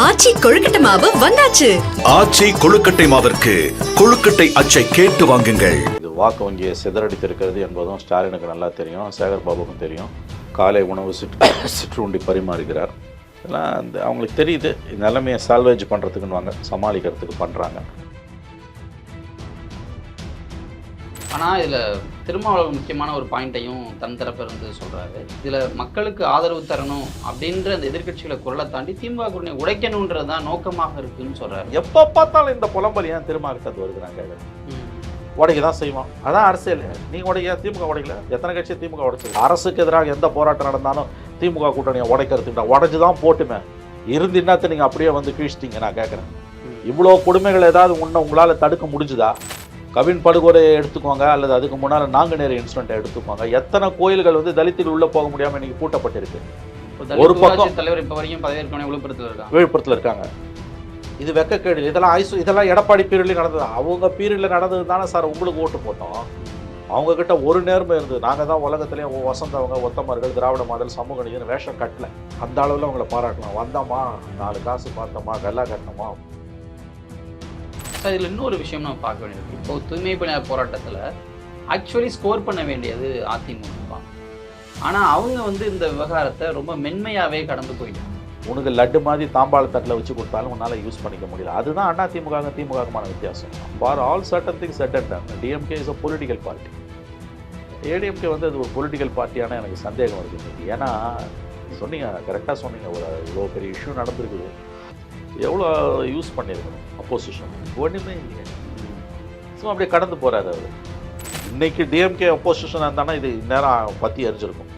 ஆச்சி கொழுக்கட்டை மாவு வந்தாச்சு. ஆச்சி கொழுக்கட்டை மாவிற்கு கொழுக்கட்டை அச்சை கேட்டு வாங்குங்கள். இது வாக்கு வங்கியை சிதறடித்திருக்கிறது என்பதும் ஸ்டாலினுக்கு நல்லா தெரியும், சேகர் பாபுக்கும் தெரியும். காலை உணவு சிற்றுண்டி பரிமாறுகிறார். இதெல்லாம் அவங்களுக்கு தெரியுது, நிலைமையை சால்வேஜ் பண்ணுறதுக்குன்னு வாங்க, சமாளிக்கிறதுக்கு பண்ணுறாங்க. ஆனால் இதில் திருமாவளவன் முக்கியமான ஒரு பாயிண்ட்டையும் தன் தரப்பிலிருந்து சொல்கிறாரு. இதில் மக்களுக்கு ஆதரவு தரணும் அப்படின்ற அந்த எதிர்க்கட்சிகளை குரலை தாண்டி திமுக கூட்டணி உடைக்கணுன்றது தான் நோக்கமாக இருக்குன்னு சொல்கிறாரு. எப்போ பார்த்தாலும் இந்த புலம்பல் ஏன் திருமாவட்டத்து வருகிறாங்க? உடைக்க தான் செய்வோம், அதான் அரசியல். நீங்கள் உடைக்க, திமுக உடைக்கல. எத்தனை கட்சி திமுக உடைச்சது? அரசுக்கு எதிராக எந்த போராட்டம் நடந்தாலும் திமுக கூட்டணியை உடைக்கிறதுக்கு உடைச்சு தான் போட்டுமே இருந்து என்னத்தை நீங்கள் அப்படியே வந்து கீழ்ச்சிட்டிங்க. நான் கேட்குறேன், இவ்வளோ கொடுமைகள் ஏதாவது ஒன்று உங்களால் தடுக்க முடிஞ்சுதா? கவின் படுகொலையை எடுத்துக்கோங்க, அல்லது அதுக்கு முன்னால் நாங்குநேரி இன்சிடென்ட்டை எடுத்துக்கோங்க. எத்தனை கோயில்கள் வந்து தலித்தில் உள்ளே போக முடியாமல் இன்னைக்கு பூட்டப்பட்டிருக்கு. ஒரு பக்கம் தலைவர் இப்போ வரைக்கும் பதவியேற்க விழுப்புரத்தில் இருக்காங்க. இது வெக்கக்கேடு. இதெல்லாம் எடப்பாடி பீரியட்லேயும் நடந்தது. அவங்க பீரியடில் நடந்தது தானே சார் உங்களுக்கு ஓட்டு போட்டோம். அவங்கக்கிட்ட ஒரு நேர்மை இருந்தது. நாங்கள் தான் உலகத்துலேயே வசந்தவங்க, ஒத்தமர்கள், திராவிட மாடல், சமூக நீதினு வேஷம் கட்டல. அந்த அளவில் அவங்கள பாராட்டலாம். வந்தோமா, 4 காசு பார்த்தோமா, கல்லா கட்டினோமா. சார், இதில் இன்னொரு விஷயம் நம்ம பார்க்க வேண்டியது. இப்போ தூய்மை பணியாளர் போராட்டத்தில் ஆக்சுவலி ஸ்கோர் பண்ண வேண்டியது அதிமுக. ஆனால் அவங்க வந்து இந்த விவகாரத்தை ரொம்ப மென்மையாகவே கடந்து போயிட்டாங்க. உனக்கு லட்டு மாதிரி தாம்பாள தட்டில் வச்சு கொடுத்தாலும் உன்னால் யூஸ் பண்ணிக்க முடியல. அதுதான் அண்ணா திமுக திமுகமான வித்தியாசம். For all certain things set and ton. DMK is a political party. ADMK வந்து அது ஒரு பொலிட்டிக்கல் பார்ட்டியான எனக்கு சந்தேகம் இருக்குது. ஏன்னா சொன்னீங்க, கரெக்டாக சொன்னீங்க, ஒரு இவ்வளோ பெரிய இஷ்யூ நடந்திருக்குது, எவ்வளோ யூஸ் பண்ணியிருக்கணும் அப்போசிஷன்? ஒன்றுமே இல்லையே. ஸோ அப்படியே கடந்து போகிறாரு அவர். இன்னைக்கு டிஎம்கே அப்போசிஷனாக இருந்தானா இது நேரம் பற்றி எரிஞ்சிருக்கும்.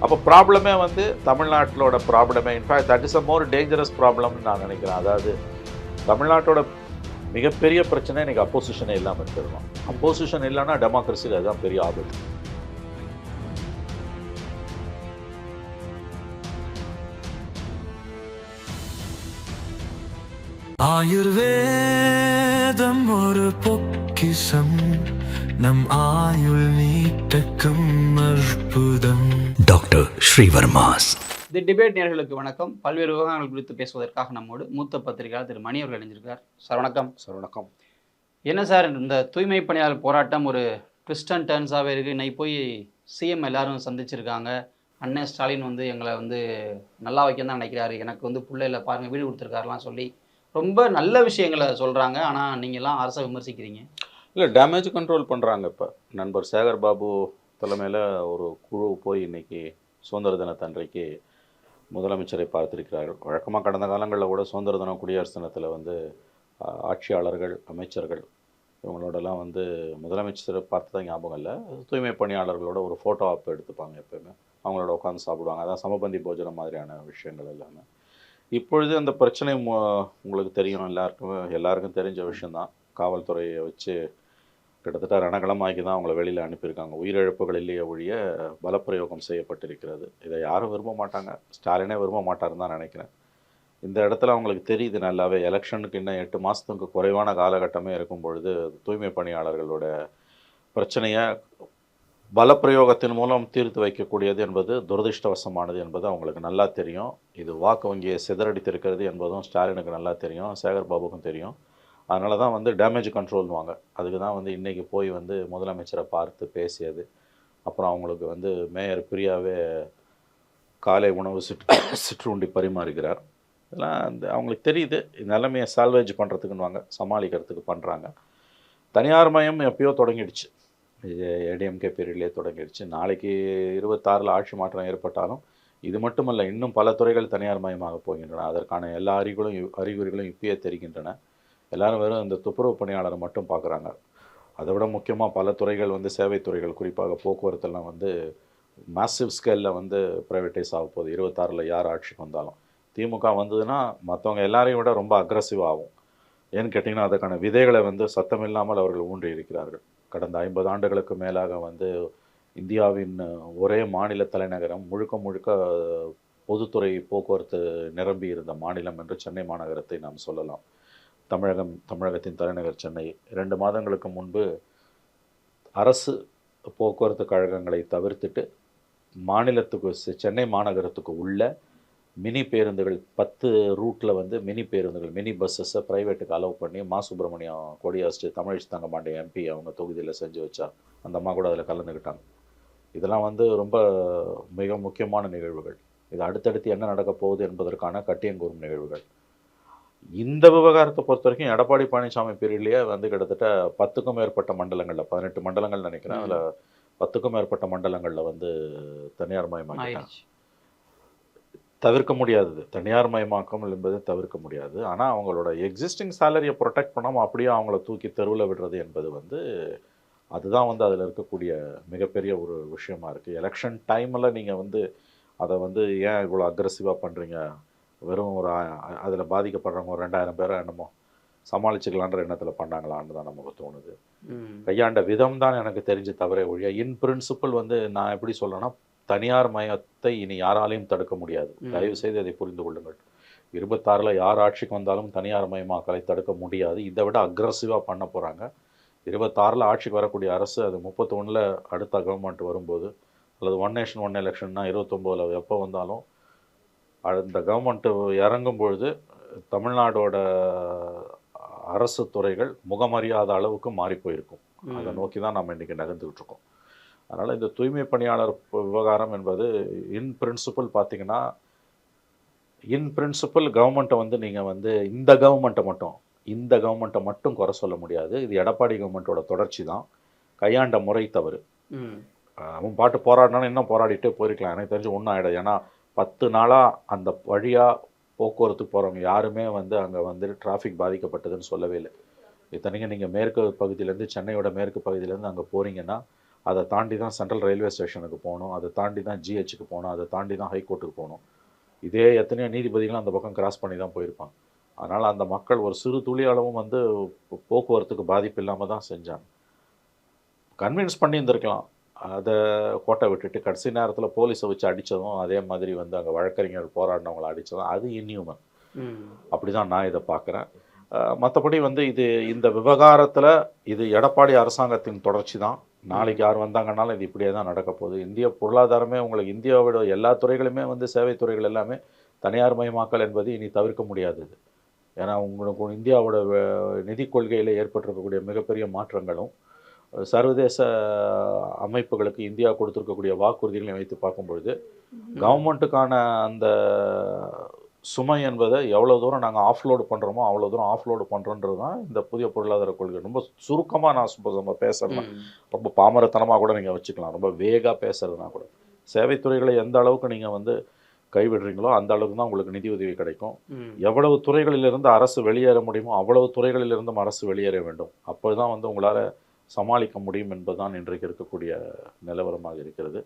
அப்போ ப்ராப்ளமே வந்து தமிழ்நாட்டிலோட ப்ராப்ளமே, in fact that is a more dangerous ப்ராப்ளம்னு நான் நினைக்கிறேன். அதாவது தமிழ்நாட்டோட மிகப்பெரிய பிரச்சனை இன்னைக்கு அப்போசிஷனே இல்லாமல் இருக்கிறோம். அப்போசிஷன் இல்லைன்னா டெமோக்ரஸிக்கு அதுதான் பெரிய ஆபத்து. ஆயுர்வேதம் ஒரு பொக்கிஷம், நம் ஆயுள் நீட்டக்கும் அற்புதம். டாக்டர் ஸ்ரீவர்மாஸ். தி டிபேட் நேயர்களுக்கு வணக்கம். பல்வேறு விவகாரங்கள் குறித்து பேசுவதற்காக நம்மோடு மூத்த பத்திரிகையாளர் திரு மணி அவர்கள் இணைஞ்சிருக்கார். சார் வணக்கம். சார் வணக்கம். என்ன சார், இந்த தூய்மை பணியாளர் போராட்டம் ஒரு ட்விஸ்ட் அண்ட் டர்ன்ஸாகவே இருக்குது. இன்னைக்கு போய் சிஎம் எல்லாரும் சந்திச்சிருக்காங்க. அண்ணன் ஸ்டாலின் வந்து எங்களை வந்து நல்லா வைக்க தான் நினைக்கிறாரு, எனக்கு வந்து பிள்ளைல பாருங்கள் வீடு கொடுத்துருக்காருலாம் சொல்லி ரொம்ப நல்ல விஷயங்களை சொல்கிறாங்க. ஆனால் நீங்கள்லாம் அரசை விமர்சிக்கிறீங்க. இல்லை, டேமேஜ் கண்ட்ரோல் பண்ணுறாங்க. இப்போ நண்பர் சேகர் பாபு தலைமையில் ஒரு குழு போய் இன்னைக்கு சுதந்திர தினத்தன்றைக்கு முதலமைச்சரை பார்த்திருக்கிறார்கள். வழக்கமாக கடந்த காலங்களில் கூட சுதந்திர தினம், குடியரசு தினத்தில் வந்து ஆட்சியாளர்கள், அமைச்சர்கள் இவங்களோடலாம் வந்து முதலமைச்சரை பார்த்து தான் ஞாபகம் இல்லை, தூய்மை பணியாளர்களோட ஒரு ஃபோட்டோ ஆப் எடுத்துப்பாங்க. எப்போயுமே அவங்களோட உட்காந்து சாப்பிடுவாங்க. அதான் சமபந்தி போஜனம் மாதிரியான விஷயங்கள் எல்லாமே. இப்பொழுது அந்த பிரச்சனை உங்களுக்கு தெரியும், எல்லாருக்கும் தெரிஞ்ச விஷயந்தான். காவல்துறையை வச்சு கிட்டத்தட்ட ரணகளமாக்கி தான் அவங்கள வெளியில் அனுப்பியிருக்காங்க. உயிரிழப்புகள் இல்லையே ஒழிய பலப்பிரயோகம் செய்யப்பட்டிருக்கிறது. இதை யாரும் விரும்ப மாட்டாங்க, ஸ்டாலினே விரும்ப மாட்டாருன்னு தான் நினைக்கிறேன். இந்த இடத்துல அவங்களுக்கு தெரியுது நல்லாவே, எலெக்ஷனுக்கு இன்னும் 8 மாதத்துக்கு குறைவான காலகட்டமே இருக்கும் பொழுது தூய்மை பணியாளர்களோட பிரச்சனையை பலப்பிரயோகத்தின் மூலம் தீர்த்து வைக்கக்கூடியது என்பது துரதிருஷ்டவசமானது என்பது அவங்களுக்கு நல்லா தெரியும். இது வாக்கு வங்கியை சிதறடித்திருக்கிறது என்பதும் ஸ்டாலினுக்கு நல்லா தெரியும், சேகர் பாபுக்கும் தெரியும். அதனால தான் வந்து டேமேஜ் கண்ட்ரோல்னுவாங்க. அதுக்கு தான் வந்து இன்றைக்கி போய் வந்து முதலமைச்சரை பார்த்து பேசியது. அப்புறம் அவங்களுக்கு வந்து மேயர் பிரியாவே காலை உணவு சிற்றுண்டி பரிமாறுகிறார். இதெல்லாம் அவங்களுக்கு தெரியுது, நிலைமையை சால்வேஜ் பண்ணுறதுக்குன்னு வாங்க, சமாளிக்கிறதுக்கு பண்ணுறாங்க. தனியார் மயம் எப்பயோ தொடங்கிடுச்சு, ஏடிஎம்கே பீரியட்லேயே தொடங்கிடுச்சு. நாளைக்கு 26 ஆட்சி மாற்றம் ஏற்பட்டாலும் இது மட்டுமல்ல, இன்னும் பல துறைகள் தனியார் மயமாக போகின்றன. அதற்கான எல்லா அறிகுறிகளும் இப்பயே தெரிகின்றன. எல்லோரும் வெறும் இந்த துப்புரவு பணியாளரை மட்டும் பார்க்குறாங்க. அதை விட முக்கியமாக பல துறைகள் வந்து சேவை துறைகள், குறிப்பாக போக்குவரத்தெல்லாம் வந்து மேசிவ் ஸ்கேலில் வந்து ப்ரைவேட்டைஸ் ஆக போகுது 26 யார் ஆட்சிக்கு வந்தாலும். திமுக வந்ததுன்னா மற்றவங்க எல்லாரையும் விட ரொம்ப அக்ரஸிவ் ஆகும். ஏன்னு கேட்டிங்கன்னா அதற்கான விதைகளை வந்து சத்தமில்லாமல் அவர்கள் ஊன்றி இருக்கிறார்கள். கடந்த 50 ஆண்டுகளுக்கு மேலாக வந்து இந்தியாவின் ஒரே மாநில தலைநகரம், முழுக்க பொதுத்துறை போக்குவரத்து நிரம்பி இருந்த மாநிலம் என்று சென்னை மாநகரத்தை நாம் சொல்லலாம். தமிழகத்தின் தலைநகர் சென்னை 2 மாதங்களுக்கு முன்பு அரசு போக்குவரத்து கழகங்களை தவிர்த்துட்டு மாநிலத்துக்கு, சென்னை மாநகரத்துக்கு உள்ள மினி பேருந்துகள் 10 ரூட்டில் வந்து மினி பேருந்துகள் மினி பஸ்ஸஸை ப்ரைவேட்டுக்கு அலோவ் பண்ணி சுப்பிரமணியம் கொடியாஸ்ட்டு தமிழிசை தங்கமாண்டி எம்பி அவங்க தொகுதியில் செஞ்சு வச்சா அந்த அம்மா கூட அதில் கலந்துக்கிட்டாங்க. இதெல்லாம் வந்து ரொம்ப மிக முக்கியமான நிகழ்வுகள். இது அடுத்தடுத்து என்ன நடக்க போகுது என்பதற்கான கட்டியங்கூறும் நிகழ்வுகள். இந்த விவகாரத்தை பொறுத்த வரைக்கும் எடப்பாடி பழனிசாமி பீரியட்லேயே வந்து கிட்டத்தட்ட 10க்கும் மேற்பட்ட மண்டலங்களில் 18 மண்டலங்கள் நினைக்கிறேன், அதில் 10க்கும் மேற்பட்ட மண்டலங்களில் வந்து தனியார் மயமாக்கிட்டாங்க. தவிர்க்க முடியாதது, தனியார் மயமாக்கம் என்பது தவிர்க்க முடியாது. ஆனால் அவங்களோட எக்ஸிஸ்டிங் சேலரியை ப்ரொடெக்ட் பண்ணாமல் அப்படியே அவங்கள தூக்கி தெருவில் விடுறது என்பது வந்து அதுதான் வந்து அதில் இருக்கக்கூடிய மிகப்பெரிய ஒரு விஷயமா இருக்குது. எலெக்ஷன் டைமில் நீங்கள் வந்து அதை வந்து ஏன் இவ்வளோ அக்ரெசிவாக பண்ணுறீங்க, வெறும் ஒரு அதில் பாதிக்கப்படுறவங்க ஒரு 2000 பேரை என்னமோ சமாளிச்சுக்கலான்ற எண்ணத்தில் பண்ணாங்களான்னு தான் நமக்கு தோணுது. கையாண்ட விதம் தான் எனக்கு தெரிஞ்சு தவறே ஒழிய இன் பிரின்சிபல் வந்து நான் எப்படி சொல்கிறேன்னா, தனியார் மயத்தை இனி யாராலையும் தடுக்க முடியாது. தயவு செய்து அதை புரிந்து கொள்ளுங்கள். 26ல் யார் ஆட்சிக்கு வந்தாலும் தனியார் மயமாக்கலை தடுக்க முடியாது. இதை விட அக்ரெசிவாக பண்ண போகிறாங்க. 26ல் ஆட்சிக்கு வரக்கூடிய அரசு அது 31ல் அடுத்த கவர்மெண்ட் வரும்போது, அல்லது ஒன் நேஷன் ஒன் எலெக்ஷன்னா 29ல் எப்போ வந்தாலும் அந்த கவர்மெண்ட்டு இறங்கும் பொழுது தமிழ்நாடோட அரசு துறைகள் முகமறியாத அளவுக்கு மாறி போயிருக்கும். அதை நோக்கி தான் நம்ம இன்றைக்கி நகர்ந்துக்கிட்டு இருக்கோம். அதனால் இந்த தூய்மை பணியாளர் விவகாரம் என்பது இன் பிரின்சிபல் பார்த்திங்கன்னா, இன் பிரின்சிபல் கவர்மெண்ட்டை வந்து நீங்கள் வந்து இந்த கவர்மெண்ட்டை மட்டும் குறை சொல்ல முடியாது. இது எடப்பாடி கவர்மெண்ட்டோட தொடர்ச்சி தான். கையாண்ட முறை தவறு. அவன் பாட்டு போராடினாலும் இன்னும் போராடிட்டே போயிருக்கலாம். எனக்கு தெரிஞ்சு ஒன்றும் ஆகிடாது. ஏன்னா 10 நாளாக அந்த வழியாக போக்குவரத்துக்கு போகிறவங்க யாருமே வந்து அங்கே வந்து டிராஃபிக் பாதிக்கப்பட்டதுன்னு சொல்லவே இல்லை. இத்தனைக்கும் நீங்கள் மேற்கு பகுதியிலேருந்து, சென்னையோட மேற்கு பகுதியிலேருந்து அங்கே போகிறீங்கன்னா அதை தாண்டி தான் சென்ட்ரல் ரயில்வே ஸ்டேஷனுக்கு போகணும், அதை தாண்டி தான் ஜிஹெச்சுக்கு போகணும், அதை தாண்டி தான் ஹைகோர்ட்டுக்கு போகணும். இதே எத்தனையோ நீதிபதிகளும் அந்த பக்கம் கிராஸ் பண்ணி தான் போயிருப்பாங்க. அதனால் அந்த மக்கள் ஒரு சிறு துளி அளவும் வந்து போக்குவரத்துக்கு பாதிப்பு இல்லாமல் தான் செஞ்சாங்க. கன்வின்ஸ் பண்ணி இருந்திருக்கலாம். அதை கோட்டை விட்டுட்டு கடைசி நேரத்தில் போலீஸை வச்சு அடித்ததும், அதே மாதிரி வந்து அங்கே வழக்கறிஞர் போராடினவங்களை அடித்ததும் அது இன்ஹியூமன். அப்படி தான் நான் இதை பார்க்குறேன். மற்றபடி வந்து இந்த விவகாரத்தில் இது எடப்பாடி அரசாங்கத்தின் தொடர்ச்சி தான். நாளைக்கு யார் வந்தாங்கன்னாலும் இது இப்படியே தான் நடக்க போகுது. இந்திய பொருளாதாரமே உங்களுக்கு இந்தியாவோட எல்லா துறைகளுமே வந்து சேவை துறைகள் எல்லாமே தனியார் மயமாக்கல் என்பது இனி தவிர்க்க முடியாதது. ஏன்னா உங்களுக்கு இந்தியாவோட நிதி கொள்கையில் ஏற்பட்டிருக்கக்கூடிய மிகப்பெரிய மாற்றங்களும் சர்வதேச அமைப்புகளுக்கு இந்தியா கொடுத்துருக்கக்கூடிய வாக்குறுதிகளையும் வைத்து பார்க்கும்பொழுது கவர்மெண்ட்டுக்கான அந்த சுமை என்பதை எவ்வளோ தூரம் நாங்கள் ஆஃப்லோடு பண்ணுறோமோ அவ்வளோ தூரம் ஆஃப்லோடு பண்ணுறோன்றது தான் இந்த புதிய பொருளாதார கொள்கை. ரொம்ப சுருக்கமாக நம்ம பேசுகிறேன், ரொம்ப பாமரத்தனமாக கூட நீங்கள் வச்சுக்கலாம், ரொம்ப வேகாக பேசுகிறதுனா கூட. சேவைத்துறைகளை எந்த அளவுக்கு நீங்கள் வந்து கைவிடுறீங்களோ அந்த அளவுக்கு தான் உங்களுக்கு நிதி உதவி கிடைக்கும். எவ்வளவு துறைகளிலிருந்து அரசு வெளியேற முடியுமோ அவ்வளவு துறைகளிலிருந்தும் அரசு வெளியேற வேண்டும். அப்போ தான் வந்து உங்களால் சமாளிக்க முடியும் என்பதுதான் இன்றைக்கு இருக்கக்கூடிய நிலவரமாக இருக்கிறது.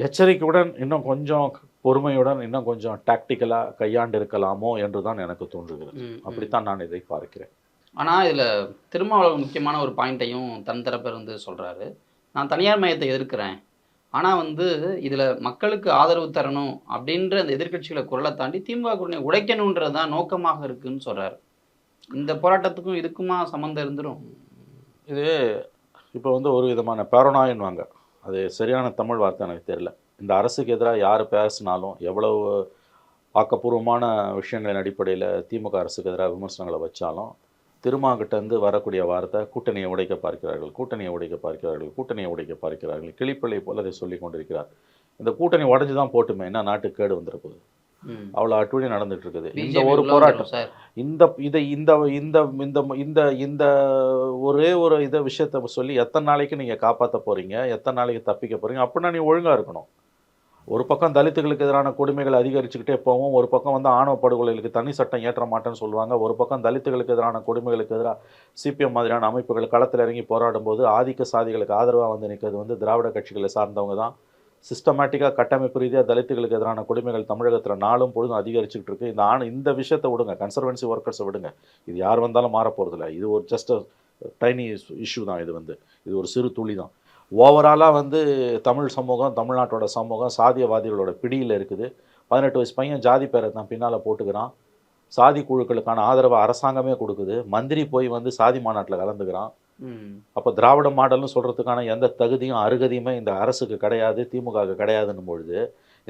எச்சரிக்கையுடன், இன்னும் கொஞ்சம் பொறுமையுடன், இன்னும் கொஞ்சம் டாக்டிக்கலாக கையாண்டு இருக்கலாமோ என்று தான் எனக்கு தோன்றுகிறது. அப்படித்தான் நான் இதை பார்க்கிறேன். ஆனால் இதில் திருமாவளவன் முக்கியமான ஒரு பாயிண்ட்டையும் தன் தரப்பில் வந்து சொல்கிறாரு. நான் தனியார் மயத்தை எதிர்க்கிறேன், ஆனால் வந்து இதில் மக்களுக்கு ஆதரவு தரணும் அப்படின்ற அந்த எதிர்க்கட்சிகளை குரலை தாண்டி திமுக குரலை உடைக்கணுன்றது தான் நோக்கமாக இருக்குன்னு சொல்கிறாரு. இந்த போராட்டத்துக்கும் இதுக்குமா சம்மந்தம் இருந்துடும்? இது இப்போ வந்து ஒரு விதமான பேரனாயின்வாங்க, அது சரியான தமிழ் வார்த்தை எனக்கு தெரியல. இந்த அரசுக்கு எதிராக யார் பேசினாலும், எவ்வளவு ஆக்கப்பூர்வமான விஷயங்களின் அடிப்படையில் திமுக அரசுக்கு எதிராக விமர்சனங்களை வச்சாலும், திருமாகிட்டேருந்து வரக்கூடிய வார்த்தை கூட்டணியை உடைக்க பார்க்கிறார்கள், கூட்டணியை உடைக்க பார்க்கிறார்கள், கூட்டணியை உடைக்க பார்க்கிறார்கள். கிளிப்பிள்ளை போல் அதை சொல்லி கொண்டிருக்கிறார். இந்த கூட்டணி உடஞ்சி தான் போட்டுமே, என்ன நாட்டுக்கு கேடு வந்துருக்குது. அவ்வளோ அட்டுவழி நடந்துட்டு இருக்குது. இந்த ஒரு போராட்டம், இந்த ஒரே ஒரு இதை விஷயத்த சொல்லி எத்தனை நாளைக்கு நீங்கள் காப்பாற்ற போகிறீங்க, எத்தனை நாளைக்கு தப்பிக்க போகிறீங்க? அப்படின்னா நீ ஒழுங்காக இருக்கணும். ஒரு பக்கம் தலித்துகளுக்கு எதிரான கொடுமைகள் அதிகரிச்சுக்கிட்டே போவோம், ஒரு பக்கம் வந்து ஆணவ படுகொலைகளுக்கு தனி சட்டம் ஏற்ற மாட்டேன்னு சொல்லுவாங்க, ஒரு பக்கம் தலித்துகளுக்கு எதிரான கொடுமைகளுக்கு எதிராக சிபிஎம் மாதிரியான அமைப்புகள் களத்தில் இறங்கி போராடும் போது ஆதிக்க சாதிகளுக்கு ஆதரவாக வந்து நிற்கிறது வந்து திராவிட கட்சிகளை சார்ந்தவங்க தான். சிஸ்டமேட்டிக்காக கட்டமைப்பு ரீதியாக தலித்துகளுக்கு எதிரான கொடுமைகள் தமிழகத்தில் நாளும் பொழுதும் அதிகரிச்சுக்கிட்டு இருக்குது. இந்த விஷயத்தை விடுங்க, கன்சர்வன்சி ஒர்க்கர்ஸை விடுங்க, இது யார் வந்தாலும் மாற போகிறதில்ல. இது ஒரு ஜஸ்ட் டைனி இஷ்யூ தான். இது ஒரு சிறு துளி தான். ஓவராலாக வந்து தமிழ் சமூகம், தமிழ்நாட்டோட சமூகம் சாதியவாதிகளோட பிடியில் இருக்குது. 18 வயசு பையன் ஜாதி பேரை தான் பின்னால் போட்டுக்கிறான். சாதி குழுக்களுக்கான ஆதரவை அரசாங்கமே கொடுக்குது. மந்திரி போய் வந்து சாதி மாநாட்டில் கலந்துக்கிறான். அப்போ திராவிட மாடல்னு சொல்கிறதுக்கான எந்த தகுதியும் அருகதியுமே இந்த அரசுக்கு கிடையாது, திமுகவுக்கு கிடையாதுன்னும் பொழுது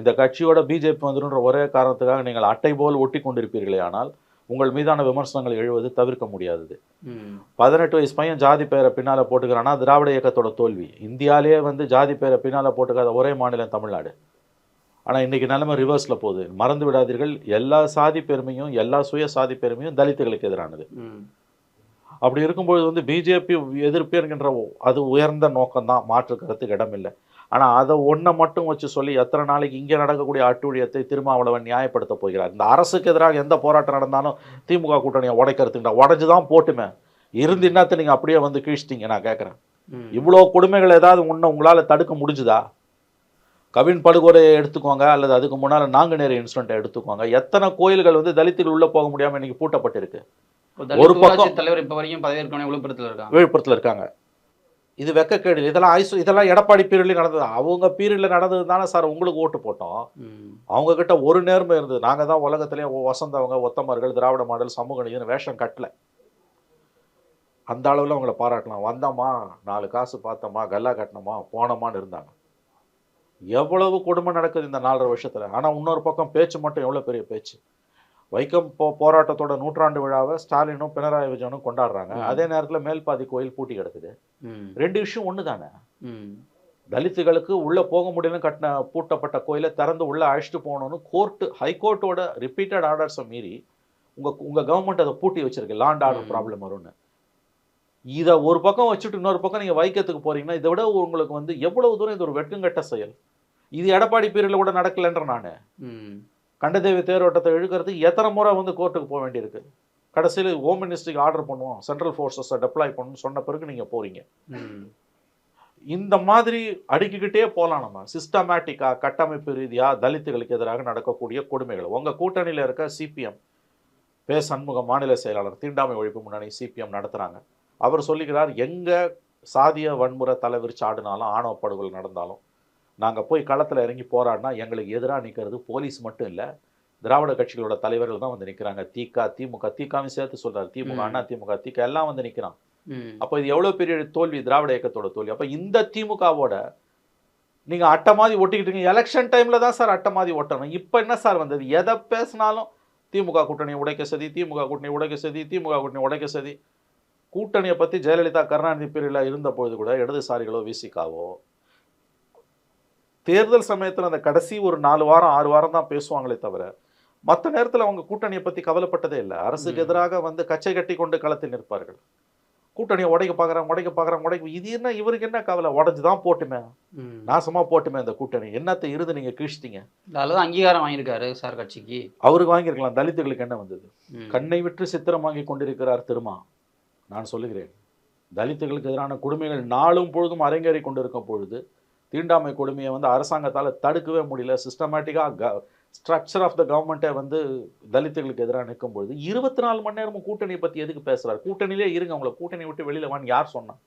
இந்த கட்சியோட பிஜேபி வந்துடுன்ற ஒரே காரணத்துக்காக நீங்கள் அட்டை போல் ஒட்டி கொண்டிருப்பீர்களே ஆனால் உங்கள் மீதான விமர்சனங்கள் எழுவது தவிர்க்க முடியாதது. 18 வயசு பையன் ஜாதி பெயரை பின்னால் போட்டுக்கிறான்னா திராவிட இயக்கத்தோட தோல்வி. இந்தியாவிலேயே வந்து ஜாதி பெயரை பின்னால் போட்டுக்காத ஒரே மாநிலம் தமிழ்நாடு. ஆனால் இன்றைக்கி நிலைமை ரிவர்ஸில் போகுது. மறந்து விடாதீர்கள், எல்லா சாதி பெருமையும் எல்லா சுய சாதி பெருமையும் தலித்துகளுக்கு எதிரானது. அப்படி இருக்கும்பொழுது வந்து பிஜேபி எதிர்ப்பு என்கின்ற அது உயர்ந்த நோக்கம்தான், மாற்று கருத்துக்கு இடமில்லை. ஆனால் அதை ஒன்றை மட்டும் வச்சு சொல்லி எத்தனை நாளைக்கு இங்கே நடக்கக்கூடிய அட்டூழியத்தை திருமாவளவன் நியாயப்படுத்த போகிறார்? இந்த அரசுக்கு எதிராக எந்த போராட்டம் நடந்தாலும் திமுக கூட்டணியை உடைக்கிறதுக்குண்டா உடைஞ்சு தான் போட்டுமே இருந்து என்னத்தை நீங்கள் அப்படியே வந்து கீழ்ச்சிட்டீங்க. நான் கேட்குறேன், இவ்வளோ கொடுமைகள் ஏதாவது ஒன்று உங்களால் தடுக்க முடிஞ்சுதா? கவின் படுகொலையை எடுத்துக்கோங்க, அல்லது அதுக்கு முன்னால் நாங்குநேரி இன்சிடென்ட்டை எடுத்துக்கோங்க. எத்தனை கோயில்கள் வந்து தலித்தில் உள்ளே போக முடியாமல் இன்னைக்கு பூட்டப்பட்டிருக்கு. ஒரு பக்கம் தலைவர் இப்போ வரைக்கும் பதவியேற்கனவே விழுப்புரத்தில் இருக்காங்க. இது வெக்கக்கேடு. இதெல்லாம் எடப்பாடி பீரியட்ல நடந்தது. அவங்க பீரியட்ல நடந்தது தானே சார் உங்களுக்கு ஓட்டு போட்டோம். அவங்க கிட்ட ஒரு நேர்மை இருந்தது. நாங்கள் தான் உலகத்திலேயே வசந்தவங்க, ஒத்தமர்கள், திராவிட மாடல், சமூக நீதினு வேஷம் கட்டல. அந்த அளவில் அவங்கள பாராட்டலாம். வந்தோமா, 4 காசு பார்த்தோமா, கல்லா கட்டினோமா, போனோமான்னு இருந்தாங்க. எவ்வளவு கொடுமை நடக்குது இந்த 4.5 வருஷத்துல. ஆனால் இன்னொரு பக்கம் பேச்சு மட்டும் எவ்வளோ பெரிய பேச்சு. வைக்கம் போராட்டத்தோட 100ஆண்டு விழாவை ஸ்டாலினும் பினராயி விஜயனும் கொண்டாடுறாங்க. அதே நேரத்தில் மேல்பாதி கோயில் பூட்டி கிடக்குது. 2 விஷயம் ஒன்று தானே. தலித்துகளுக்கு உள்ளே போக முடியலன்னு பூட்டப்பட்ட கோயிலை திறந்து உள்ளே அழைச்சிட்டு போகணும்னு ஹைகோர்ட்டோட ரிப்பீட்டட் ஆர்டர்ஸை மீறி உங்கள் கவர்மெண்ட் அதை பூட்டி வச்சிருக்கு. லாண்ட் ஆர்டர் ப்ராப்ளம் வரும்னு. இதை ஒரு பக்கம் வச்சுட்டு இன்னொரு பக்கம் நீங்கள் வைக்கத்துக்கு போகிறீங்கன்னா இதை விட உங்களுக்கு வந்து எவ்வளவு தூரம் இது ஒரு வெட்கங்கட்ட செயல். இது எடப்பாடி பீரியடில் கூட நடக்கலைன்ற நான் கண்டதேவி தேரோட்டத்தை இழுக்கிறதுக்கு எத்தனை முறை வந்து கோர்ட்டுக்கு போக வேண்டியிருக்கு. கடைசியில் ஹோம் மினிஸ்ட்ரிக்கு ஆர்டர் பண்ணுவோம், சென்ட்ரல் ஃபோர்ஸஸை டெப்ளாய் பண்ணணும்னு சொன்ன பிறகு நீங்கள் போகிறீங்க. இந்த மாதிரி அடுக்கிக்கிட்டே போகலாம். நம்ம சிஸ்டமேட்டிக்காக கட்டமைப்பு ரீதியாக தலித்துகளுக்கு எதிராக நடக்கக்கூடிய கொடுமைகள். உங்கள் கூட்டணியில் இருக்க சிபிஎம் சண்முகம் மாநில செயலாளர், தீண்டாமை ஒழிப்பு முன்னணி சிபிஎம் நடத்துகிறாங்க. அவர் சொல்லிக்கிறார், எங்கள் சாதிய வன்முறை தலைவிரிச்சு ஆடினாலும் ஆணவ படுகொலை நடந்தாலும் நாங்கள் போய் களத்தில் இறங்கி போராடினா எங்களுக்கு எதிராக நிற்கிறது போலீஸ் மட்டும் இல்லை, திராவிட கட்சிகளோட தலைவர்கள் தான் வந்து நிற்கிறாங்க. திமுக திகாவும் சேர்த்து சொல்கிறார். திமுக, அண்ணா திமுக, திக எல்லாம் வந்து நிற்கிறான். அப்போ இது எவ்வளோ பெரிய தோல்வி, திராவிட இயக்கத்தோட தோல்வி. அப்போ இந்த திமுகவோட நீங்கள் அட்டை மாதிரி ஒட்டிக்கிட்டு எலெக்ஷன் டைமில் தான் சார் அட்டை மாதிரி ஒட்டணும். இப்போ என்ன சார் வந்தது? எதை பேசினாலும் திமுக கூட்டணியை உடைக்க சதி, திமுக கூட்டணி உடைக்க சதி, திமுக கூட்டணி உடைக்க சதி. கூட்டணியை பற்றி ஜெயலலிதா கருணாநிதி பீரியடில் இருந்த பொழுது கூட இடதுசாரிகளோ விசிகாவோ தேர்தல் சமயத்தில் அந்த கடைசி ஒரு 4 வாரம் 6 வாரம் தான் பேசுவாங்களே தவிர மற்ற நேரத்தில் அவங்க கூட்டணியை பற்றி கவலைப்பட்டதே இல்லை. அரசுக்கு எதிராக வந்து கச்சை கட்டி கொண்டு களத்தில் நிற்பார்கள். கூட்டணியை உடைக்க பார்க்குறாங்க. இது என்ன, இவருக்கு என்ன கவலை? உடஞ்சி தான் போட்டுமே, நாசமாக போட்டுமே இந்த கூட்டணி. என்னத்தை இருந்து நீங்கள் கீழ்ச்சிட்டீங்க? அதில் அங்கீகாரம் வாங்கியிருக்காரு சார் கட்சிக்கு. அவருக்கு வாங்கியிருக்கலாம். தலித்துகளுக்கு என்ன வந்தது? கண்ணை விட்டு சித்திரம் வாங்கி கொண்டிருக்கிறார் திருமா. நான் சொல்லுகிறேன், தலித்துகளுக்கு எதிரான கொடுமைகள் நாளும் பொழுதும் அரங்கேறி கொண்டிருக்கும் பொழுது தீண்டாமை கொடுமையை வந்து அரசாங்கத்தால் தடுக்கவே முடியல. சிஸ்டமேட்டிக்காக ஸ்ட்ரக்சர் ஆஃப் த கவர்மெண்ட்டை வந்து தலித்துகளுக்கு எதிராக நிற்கும் பொழுது 24 மணி நேரமும் கூட்டணியை பற்றி எதுக்கு பேசுகிறார்? கூட்டணியிலே இருங்க, உங்களை கூட்டணி விட்டு வெளியில் வான்னு யார் சொன்னான்?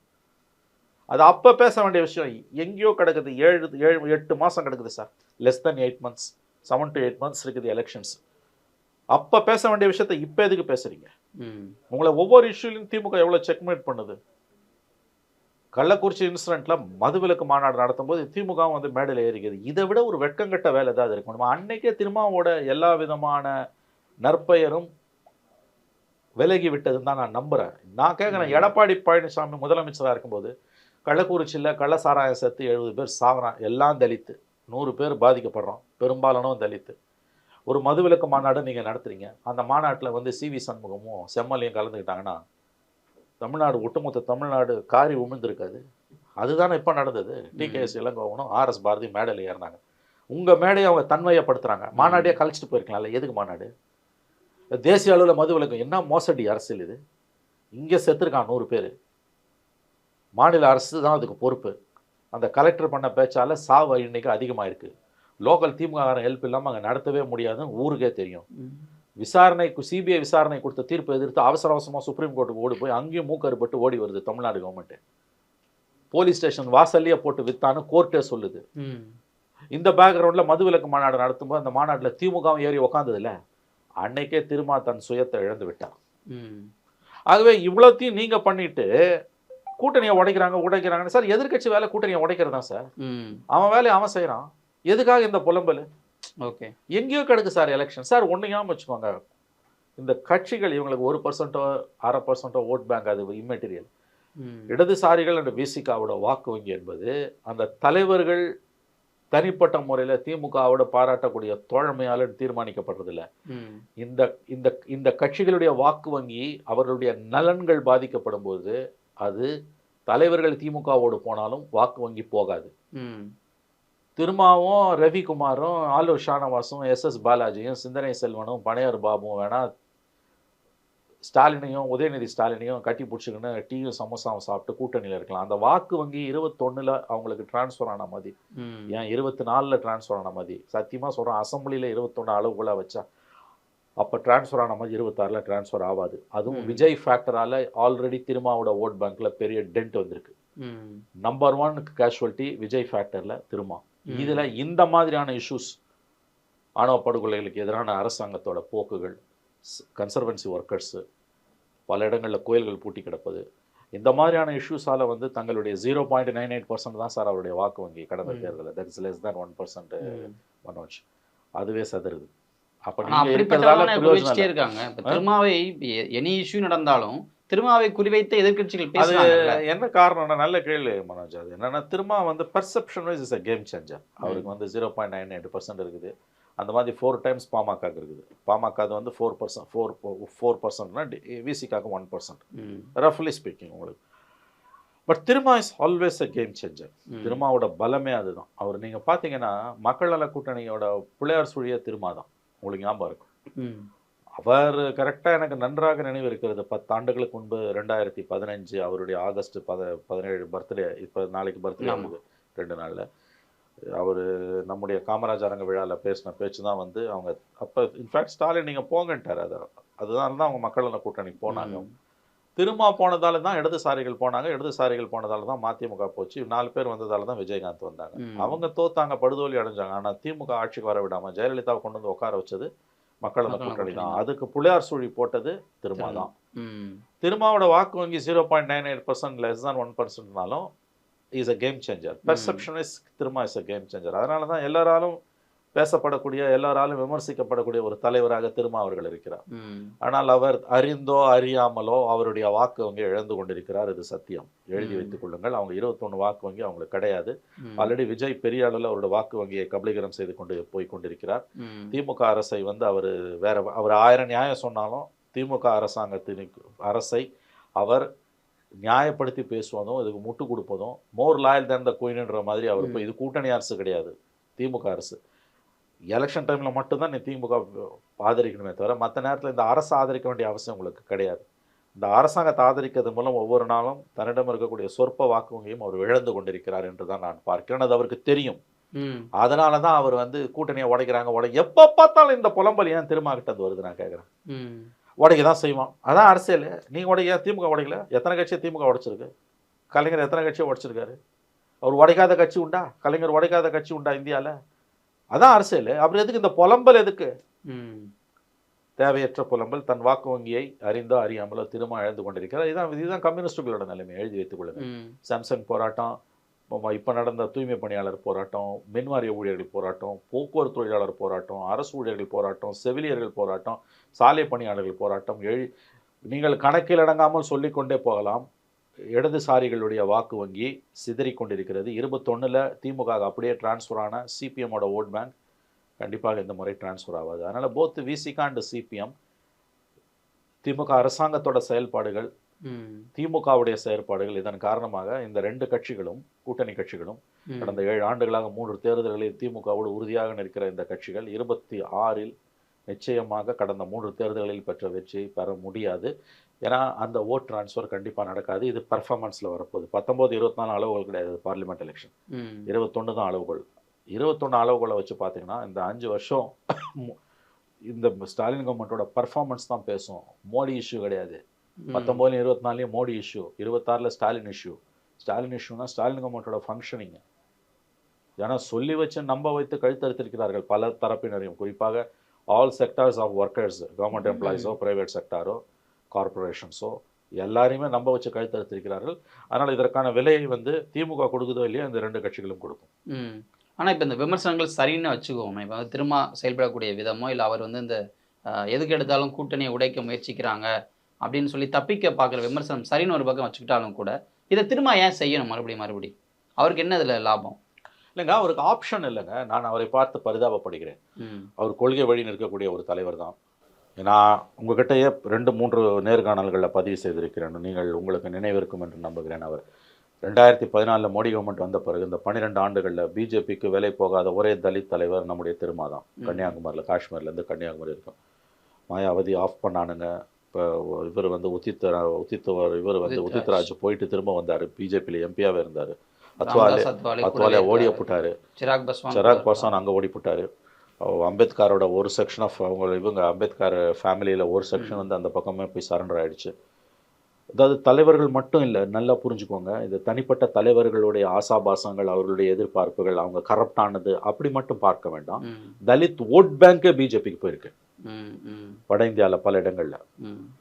அது அப்போ பேச வேண்டிய விஷயம் எங்கேயோ கிடக்குது. 7-8 மாதம் கிடக்குது sir. Less than 8 months, 7 to 8 months இருக்குது எலெக்ஷன்ஸ். அப்போ பேச வேண்டிய விஷயத்தை இப்போ எதுக்கு பேசுகிறீங்க? உங்களை ஒவ்வொரு இஷ்யூலையும் திமுக எவ்வளோ செக்மேட் பண்ணுது. கள்ளக்குறிச்சி இன்சிடென்ட்ல மதுவிலக்கு மாநாடு நடத்தும் போது திமுகவும் வந்து மேடையில் ஏறிக்கிறது. இதை விட ஒரு வெட்கங்கட்ட வேலை ஏதாவது இருக்கும். நம்ம அன்னைக்கே திருமாவோட எல்லா விதமான நற்பெயரும் விலகி விட்டதுன்னு தான் நான் நம்புகிறேன். நான் கேட்குறேன், எடப்பாடி பழனிசாமி முதலமைச்சராக இருக்கும்போது கள்ளக்குறிச்சியில் கள்ளசாராயம் சேர்த்து 70 பேர் சாகுறான். எல்லாம் தலித்து. 100 பேர் பாதிக்கப்படுறோம், பெரும்பாலானவும் தலித்து. ஒரு மதுவிலக்கு மாநாடு நீங்கள் நடத்துறீங்க. அந்த மாநாட்டில் வந்து சிவி சண்முகமும் செம்மலையும் கலந்துக்கிட்டாங்கன்னா தமிழ்நாடு, ஒட்டுமொத்த தமிழ்நாடு காரி உமிழ்ந்திருக்காது. அதுதானே இப்போ நடந்தது. டிகேஎஸ் இளங்கோவனும் RS பாரதி மேடையில் ஏறினாங்க. உங்கள் மேடையை அவங்க தன்மையப்படுத்துகிறாங்க. மாநாடே கழிச்சிட்டு போயிருக்கலாம்ல, எதுக்கு மாநாடு? தேசிய அளவில் மதுவிலக்கு என்ன மோசடி அரசியல் இது? இங்கே செத்துருக்கான் 100 பேர். மாநில அரசு தான் அதுக்கு பொறுப்பு. அந்த கலெக்டர் பண்ண பேச்சால் சாவு எண்ணிக்கை அதிகமாக இருக்குது. லோக்கல் திமுக ஹெல்ப் இல்லாமல் அங்கே நடத்தவே முடியாதுன்னு ஊருக்கே தெரியும். சிபிஐ விசாரணை கொடுத்த தீர்ப்பை எதிர்த்து அவசரமாக சுப்ரீம் கோர்ட்டுக்கு ஓடி போய் அங்கேயும் மூக்கறுபட்டு ஓடி வருது தமிழ்நாடு கவர்மெண்ட்டு. போலீஸ் ஸ்டேஷன் வாசல்லையே போட்டு வித்தான்னு கோர்ட்டே சொல்லுது. இந்த பேக்ரவுண்டில் மதுவிலக்கு மாநாடு நடத்தும்போது அந்த மாநாட்டில் திமுகவும் ஏறி உக்காந்ததில்ல, அன்னைக்கே திருமா தன் சுயத்தை இழந்து விட்டார். ஆகவே இவ்வளோத்தையும் நீங்கள் பண்ணிட்டு கூட்டணியை உடைக்கிறாங்கன்னு சார். எதிர்கட்சி வேலை கூட்டணியை உடைக்கிறது தான் சார். அவன் வேலையை அவன் செய்கிறான். எதுக்காக இந்த புலம்பல்? ஓகே. எங்கேயோ கிடக்கு சார் எலெக்ஷன். சார் ஒன்று ஞாபகம் வச்சுக்கோங்க, இந்த கட்சிகள் இவங்களுக்கு 1% 1/2% ஓட் பேங்க் அது இம்மெட்டீரியல். இடதுசாரிகள் என்ற விசிகாவோட வாக்கு வங்கி என்பது அந்த தலைவர்கள் தனிப்பட்ட முறையில் திமுகவோட பாராட்டக்கூடிய தோழமையால் தீர்மானிக்கப்படுறதில்ல. இந்த இந்த இந்த கட்சிகளுடைய வாக்கு வங்கி அவர்களுடைய நலன்கள் பாதிக்கப்படும் போது அது தலைவர்கள் திமுகவோடு போனாலும் வாக்கு வங்கி போகாது. திருமாவும் ரவிக்குமாரும் ஆலூர் ஷானவாசும் எஸ் பாலாஜியும் சிந்தனை செல்வனும் பனையார் பாபுவும் வேணா ஸ்டாலினையும் உதயநிதி ஸ்டாலினையும் கட்டி பிடிச்சிக்கின்னு டீயும் சமோசாவும் சாப்பிட்டு கூட்டணியில் இருக்கலாம். அந்த வாக்கு வங்கி 21 அவங்களுக்கு டிரான்ஸ்ஃபர் ஆன மாதிரி, ஏன் 24 டிரான்ஸ்ஃபர் ஆன மாதிரி, சத்தியமாக சொல்கிறேன், அசம்பிளியில் 21 அளவுகளாக வச்சா அப்போ டிரான்ஸ்ஃபர் ஆன மாதிரி 26 டிரான்ஸ்ஃபர் ஆகாது. அதுவும் விஜய் ஃபேக்டரால் ஆல்ரெடி திருமாவோட ஓட் பேங்க்கில் பெரிய டென்ட் வந்திருக்கு. நம்பர் 1 கேஷுவல்ட்டி விஜய் ஃபேக்டரில் திருமா. இதில் இந்த மாதிரியான இஷ்யூஸ், ஆணவ படுகொலைகளுக்கு எதிரான அரசாங்கத்தோட போக்குகள், கன்சர்வன்சி ஒர்க்கர்ஸு, பல இடங்களில் கோயில்கள் பூட்டி கிடப்பது, இந்த மாதிரியான இஷ்யூஸால் வந்து தங்களுடைய 0.98% தான் சார் அவருடைய வாக்கு வங்கி கடந்த தேர்தலில். That is less than 1% Manoj. அதுவே சதுருது. அப்போ நீங்கள் இருக்கிறதால இருக்காங்க. திருமாவை எனி இஷ்யூ நடந்தாலும் திருமாவை குறிவைத்த எதிர்கட்சிகள் பேசுறாங்க. என்ன காரணம்னா, நல்ல கேள்வி மனோஜ். அது என்னன்னா, திருமா வந்து perception wise is a game changer. அவருக்கு வந்து 0.98% இருக்குது. அந்த மாதிரி 4 டைம்ஸ் பாமக இருக்குது. பாமக அது வந்து 4%னா விசிகாக்கு 1%, ரஃப்லி ஸ்பீக்கிங் உங்களுக்கு. But Thiruma is always a game changer. திருமாவோட பலமே அதுதான். அவர் நீங்கள் பார்த்தீங்கன்னா மக்கள் நல கூட்டணியோட பிள்ளையார் சுழிய திருமா தான், உங்களுக்கு ஞாபகம் இருக்கும். அவர் கரெக்டாக எனக்கு நன்றாக நினைவு இருக்கிறது, 10 ஆண்டுகளுக்கு முன்பு 2015 அவருடைய ஆகஸ்ட் 17 பர்த்டே, இப்போ நாளைக்கு பர்த்டே ஆகுது 2 நாளில். அவர் நம்முடைய காமராஜ் அரங்க விழாவில் பேசின பேச்சு தான் வந்து அவங்க அப்போ இன்ஃபேக்ட் ஸ்டாலின் நீங்கள் போங்கன்ட்டார். அதுதான் தான் அவங்க மக்கள் நல கூட்டணி போனாங்க. திருமா போனதால தான் இடதுசாரிகள் போனாங்க, இடதுசாரிகள் போனதால தான் மதிமுக போச்சு, 4 பேர் வந்ததால தான் விஜயகாந்த் வந்தாங்க. அவங்க தோத்தாங்க, படுதோல்வி அடைஞ்சாங்க. ஆனால் திமுக ஆட்சிக்கு வர விடாமல் ஜெயலலிதாவை கொண்டு வந்து உட்கார வச்சது மக்கள் நல கூட்டணி தான். அதுக்கு புள்ளையார் சூழி போட்டது திருமா தான். திருமாவோட வாக்கு வங்கி 0.98% லெஸ் தான் 1%னாலும் is a game changer. Perception is Thiruma is a game changer. அதனால தான் எல்லாராலும் பேசப்படக்கூடிய, எல்லாராலும் விமர்சிக்கப்படக்கூடிய ஒரு தலைவராக திருமா அவர்கள் இருக்கிறார். ஆனால் அவர் அறிந்தோ அறியாமலோ அவருடைய வாக்கு வங்கி இழந்து கொண்டிருக்கிறார். இது சத்தியம், எழுதி வைத்துக் கொள்ளுங்கள். அவங்க 21 வாக்கு வங்கி அவங்களுக்கு கிடையாது. ஆல்ரெடி விஜய் பெரிய அளவில் அவருடைய வாக்கு வங்கியை கபலீகரம் செய்து கொண்டு போய் கொண்டிருக்கிறார். திமுக அரசை வந்து அவர் 1000 நியாயம் சொன்னாலும் திமுக அரசை அவர் நியாயப்படுத்தி பேசுவதும், இதுக்கு முட்டு கொடுப்பதும், மோர் லாயல் தேன் த குயின்ன்ற மாதிரி அவர் போய், இது கூட்டணி அரசு கிடையாது, திமுக அரசு. எலெக்ஷன் டைமில் மட்டும்தான் நீ திமுக ஆதரிக்கணுமே தவிர மற்ற நேரத்தில் இந்த அரசு ஆதரிக்க வேண்டிய அவசியம் உங்களுக்கு கிடையாது. இந்த அரசாங்கத்தை ஆதரிக்கிறது மூலம் ஒவ்வொரு நாளும் தன்னிடம் இருக்கக்கூடிய சொற்ப வாக்கு வங்கியும் அவர் இழந்து கொண்டிருக்கிறார் என்று தான் நான் பார்க்கிறேன். அது அவருக்கு தெரியும். அதனால தான் அவர் வந்து கூட்டணியை உடைக்கிறாங்க. எப்போ பார்த்தாலும் இந்த புலம்பல் ஏன் திரும்ப கிட்டது வருது நான் கேட்குறேன். உடைக்க தான் செய்வான், அதான் அரசியல். நீங்கள் உடைக்க, திமுக உடைக்கல. எத்தனை கட்சியை திமுக உடைச்சிருக்கு? கலைஞர் எத்தனை கட்சியை உடைச்சிருக்காரு? அவர் உடைக்காத கட்சி உண்டா? கலைஞர் உடைக்காத கட்சி உண்டா இந்தியாவில்? அதான் அரசியல். அப்புறம் எதுக்கு இந்த புலம்பல்? எதுக்கு தேவையற்ற புலம்பல்? தன் வாக்கு வங்கியை அறிந்தோ அறியாமலோ திரும்ப இழந்து கொண்டிருக்கிறார். இதுதான் கம்யூனிஸ்டுகளோட நிலைமை, எழுதி வைத்துக் கொள்ளுங்க. சாம்சங் போராட்டம், இப்போ நடந்த தூய்மை பணியாளர் போராட்டம், மின்வாரிய ஊழியர்கள் போராட்டம், போக்குவரத்து தொழிலாளர் போராட்டம், அரசு ஊழியர்கள் போராட்டம், செவிலியர்கள் போராட்டம், சாலை பணியாளர்கள் போராட்டம், நீங்கள் கணக்கில் அடங்காமல் சொல்லிக்கொண்டே போகலாம். இடதுசாரிகளுடைய வாக்கு வங்கி சிதறிக்கொண்டிருக்கிறது. 21 திமுக அப்படியே டிரான்ஸ்ஃபர் ஆன சிபிஎம்மோட ஓட் பேங்க் கண்டிப்பாக இந்த முறை டிரான்ஸ்ஃபர் ஆகாது. அதனால் போத் விசிகா அண்ட் சிபிஎம், திமுக அரசாங்கத்தோட செயல்பாடுகள், திமுகவுடைய செயற்பாடுகள், இதன் காரணமாக இந்த 2 கட்சிகளும், கூட்டணி கட்சிகளும் கடந்த 7 ஆண்டுகளாக 3 தேர்தல்களில் திமுகவோடு உறுதியாக நிற்கிற இந்த கட்சிகள் 26 நிச்சயமாக கடந்த 3 தேர்தல்களில் பெற்ற வெற்றியை பெற முடியாது. ஏன்னா அந்த ஓட் டிரான்ஸ்ஃபர் கண்டிப்பாக நடக்காது. இது பர்ஃபார்மன்ஸில் வரப்போகுது. 19, 24 அளவுகள் கிடையாது பார்லிமெண்ட் எலெக்ஷன். 21 தான் அளவுகள். 21 அளவுகளை வச்சு பார்த்தீங்கன்னா இந்த 5 வருஷம் இந்த ஸ்டாலின் கவர்மெண்ட்டோட பர்ஃபார்மன்ஸ் தான் பேசும். மோடி இஷ்யூ கிடையாது. 19, 24 மோடி இஷ்யூ, 26 ஸ்டாலின் இஷ்யூ. ஸ்டாலின் இஷ்யூனா ஸ்டாலின் கவர்மெண்ட்டோட ஃபங்க்ஷனிங். ஏன்னா சொல்லி வச்சு நம்ப வைத்து கழுத்தறுத்திருக்கிறார்கள் பல தரப்பினரையும், குறிப்பாக all sectors of workers, government எம்ப்ளாயிஸோ ப்ரைவேட் செக்டாரோ கார்பரேஷன்ஸோ எல்லாரையுமே நம்ப வச்சு கழுத்தறுத்திருக்கிறார்கள். அதனால் இதற்கான விலையை வந்து திமுக கொடுக்குதோ இல்லையோ இந்த 2 கட்சிகளும் கொடுக்கும். ஆனால் இப்போ இந்த விமர்சனங்கள் சரின்னு வச்சுக்குவோம். இப்போ வந்து திரும்ப செயல்படக்கூடிய விதமோ இல்லை அவர் வந்து இந்த எதுக்கு எடுத்தாலும் கூட்டணியை உடைக்க முயற்சிக்கிறாங்க அப்படின்னு சொல்லி தப்பிக்க பார்க்குற விமர்சனம் சரின்னு ஒரு பக்கம் வச்சுக்கிட்டாலும் கூட இதை திரும்ப ஏன் செய்யணும் மறுபடியும் அவருக்கு என்ன இதில் லாபம்? இல்லைங்க, அவருக்கு ஆப்ஷன் இல்லைங்க. நான் அவரை பார்த்து பரிதாபப்படுகிறேன். அவர் கொள்கை வழி நிற்கக்கூடிய ஒரு தலைவர் தான். நான் உங்ககிட்டயே 2-3 நேர்காணல்களில் பதிவு செய்திருக்கிறேன். உங்களுக்கு நினைவிருக்கும் என்று நம்புகிறேன். அவர் 2014 மோடி கவர்மெண்ட் வந்த பிறகு இந்த 12 ஆண்டுகளில் பிஜேபிக்கு வேலை போகாத ஒரே தலித் தலைவர் நம்முடைய திருமா தான். கன்னியாகுமரியில், காஷ்மீர்லேருந்து கன்னியாகுமரி இருக்கும். மாயாவதி ஆஃப் பண்ணானுங்க. இப்போ இவர் வந்து உதித்ராஜ் போயிட்டு திரும்ப வந்தார். பிஜேபியில் எம்பியாகவே இருந்தார். அத்வாலே ஓடிய போட்டார். சிராக் பாஸ்வான் அங்கே ஓடி போட்டார். அம்பேத்கரோட ஒரு செக்ஷன் ஆஃப் அம்பேத்கர் ஃபேமிலியில் ஒரு செக்ஷன் வந்து அந்த பக்கமே போய் சரண்டர் ஆகிடுச்சு. அதாவது தலைவர்கள் மட்டும் இல்லை, நல்லா புரிஞ்சுக்கோங்க, இது தனிப்பட்ட தலைவர்களுடைய ஆசாபாசங்கள், அவர்களுடைய எதிர்பார்ப்புகள், அவங்க கரப்ட் ஆனது அப்படி மட்டும் பார்க்க வேண்டாம். தலித் ஓட் பேங்கே பிஜேபிக்கு போயிருக்கு வட இந்தியாவில் பல இடங்கள்ல.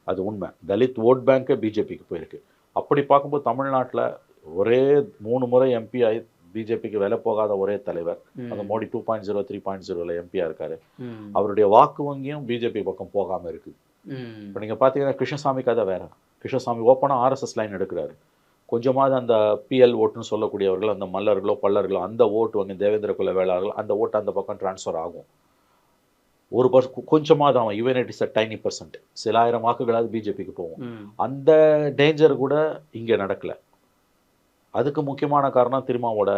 அது உண்மை. தலித் ஓட் பேங்கே பிஜேபிக்கு போயிருக்கு. அப்படி பார்க்கும்போது தமிழ்நாட்டில் ஒரே 3 முறை எம்பி ஆகி பிஜேபிக்கு வேலை போகாத ஒரே தலைவர் அந்த மோடி 2.0 3.0 எம்பியா இருக்காரு. அவருடைய வாக்கு வங்கியும் பிஜேபி பக்கம் போகாம இருக்குது. இப்போ நீங்க பாத்தீங்கன்னா கிருஷ்ணசாமி கதை வேற. கிருஷ்ணசாமி ஓப்பனா ஆர்எஸ்எஸ் லைன் எடுக்கிறாரு. கொஞ்சமாவது அந்த பிஎல் ஓட்டுன்னு சொல்லக்கூடியவர்கள், அந்த மல்லர்களோ பல்லர்களோ அந்த ஓட்டு வங்கி தேவேந்திர குல வேளாளர்கள் அந்த ஓட்டு அந்த பக்கம் டிரான்ஸ்ஃபர் ஆகும். கொஞ்சமாவது அவன் even it is a tiny %, சில ஆயிரம் வாக்குகளாவது பிஜேபிக்கு போகும். அந்த டேஞ்சர் கூட இங்கே நடக்கல. அதுக்கு முக்கியமான காரணம் திருமாவோட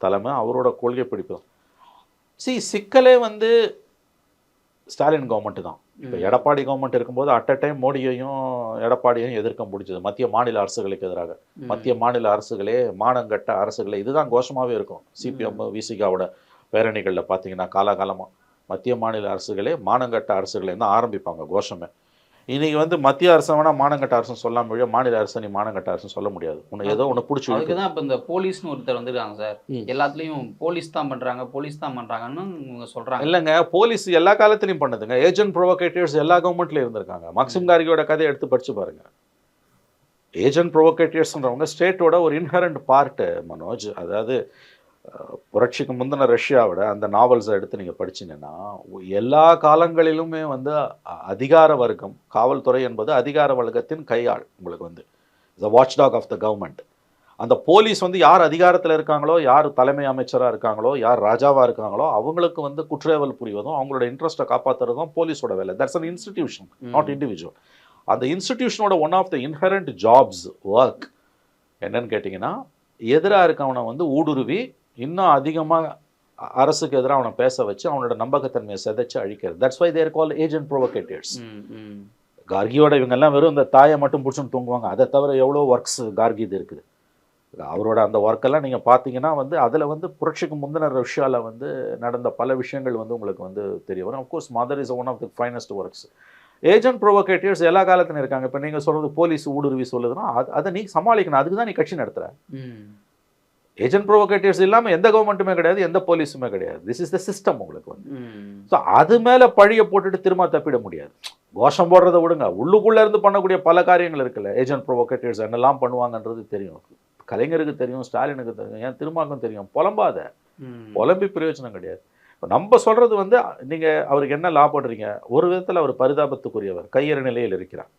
தலைமை, அவரோட கொள்கை பிடிப்பு. சிக்கலே வந்து ஸ்டாலின் கவர்மெண்ட் தான். இப்போ எடப்பாடி கவர்மெண்ட் இருக்கும்போது அட் அ டைம் மோடியையும் எடப்பாடியையும் எதிர்க்க முடிஞ்சது மத்திய மாநில அரசுகளுக்கு எதிராக. மத்திய மாநில அரசுகளே மானங்கட்ட அரசுகளே இதுதான் கோஷமாகவே இருக்கும். சிபிஎம் விசிகாவோட பேரணிகளில் பார்த்தீங்கன்னா காலகாலமாக மத்திய மாநில அரசுகளே மானங்கட்ட அரசுகளே தான் ஆரம்பிப்பாங்க கோஷமே. இன்னைக்கு வந்து மத்திய அரசு வேணா மானங்கட்ட அரசுன்னு சொல்லாம முடியாது, மாநில அரசு நீ மானங்கட்ட அரசுன்னு சொல்ல முடியாது. உனக்கு ஏதோ ஒன்று பிடிச்சி. அதுக்கு தான் இப்போ இந்த போலீஸ்னு ஒருத்தர் வந்துருக்காங்க சார். எல்லாத்துலேயும் போலீஸ் தான் பண்ணுறாங்கன்னு இவங்க சொல்கிறாங்க. இல்லைங்க, போலீஸ் எல்லா காலத்துலையும் பண்ணுதுங்க. ஏஜென்ட் ப்ரொவோகேட்டர்ஸ் எல்லா கவர்மெண்ட்லையும் இருந்திருக்காங்க. மக்சிம் கார்கியோட கதையை எடுத்து படிச்சு பாருங்க. ஏஜென்ட் ப்ரொவோகேட்டர்ஸ்ன்றவங்க ஸ்டேட்டோட ஒரு இன்ஹரண்ட் பார்ட்டு மனோஜ். அதாவது புரட்சிக்கு முந்தின ரஷ்யாவோட அந்த நாவல்ஸை எடுத்து நீங்கள் படிச்சிங்கன்னா எல்லா காலங்களிலுமே வந்து அதிகார வர்க்கம், காவல்துறை என்பது அதிகார வர்க்கத்தின் கையாள். உங்களுக்கு வந்து the watchdog of the government. அந்த போலீஸ் வந்து யார் அதிகாரத்தில் இருக்காங்களோ, யார் தலைமை அமைச்சராக இருக்காங்களோ, யார் ராஜாவாக இருக்காங்களோ அவங்களுக்கு வந்து குற்றேவல் புரிவதும் அவங்களோட இன்ட்ரெஸ்ட்டை காப்பாற்றுறதும் போலீஸோட வேலை. That's an institution, not individual. அந்த இன்ஸ்டிடியூஷனோட one of the inherent jobs work என்னன்னு கேட்டிங்கன்னா, எதிராக இருக்கவனை வந்து ஊடுருவி இன்னும் அதிகமாக அரசுக்கு எதிராக அவனை பேச வச்சு அவனோட நம்பகத்தன்மையை சிதைச்சு அழிக்கிறது. That's why they're called agent provocateurs. கார்கியோட இவங்கெல்லாம் வெறும் இந்த தாயை மட்டும் பிடிச்சுன்னு தூங்குவாங்க. அதை தவிர எவ்வளோ ஒர்க்ஸ் கார்கி இது இருக்குது. அவரோட அந்த ஒர்க்கெல்லாம் நீங்கள் பார்த்தீங்கன்னா வந்து அதில் வந்து புரட்சிக்கு முந்தின ரஷ்யாவில் வந்து நடந்த பல விஷயங்கள் வந்து உங்களுக்கு வந்து தெரிய வரும். Of course mother is one of the finest works. Agent provocateurs எல்லா காலத்துலையும் இருக்காங்க. இப்போ நீங்கள் சொல்கிறது போலீஸ் ஊடுருவி சொல்லுதுன்னா அதை நீ சமாளிக்கணும். அதுக்கு தான் நீ கட்சி நடத்துகிற. ஏஜென்ட் ப்ரொவோகேட்டர்ஸ் இல்லாமல் எந்த கவர்மெண்ட்டுமே கிடையாது, எந்த போலீஸுமே கிடையாது. திஸ் இஸ் த சிஸ்டம் உங்களுக்கு வந்து. ஸோ அது மேலே பழியை போட்டுட்டு திரும்ப தப்பிட முடியாது. கோஷம் போடுறத விடுங்க, உள்ளுக்குள்ளே இருந்து பண்ணக்கூடிய பல காரியங்கள் இருக்குல்ல. ஏஜென்ட் ப்ரொவோகேட்டர்ஸ் என்னெல்லாம் பண்ணுவாங்கன்றது தெரியும். கலைஞருக்கு தெரியும், ஸ்டாலினுக்கு தெரியும், ஏன் திருமாவுக்கும் தெரியும். புலம்பாத, புலம்பி பிரயோஜனம் கிடையாது. இப்போ நம்ம சொல்கிறது வந்து நீங்கள் அவருக்கு என்ன லாபடுறீங்க? ஒரு விதத்தில் அவர் பரிதாபத்துக்குரியவர், கையறு நிலையில் இருக்கிறார்.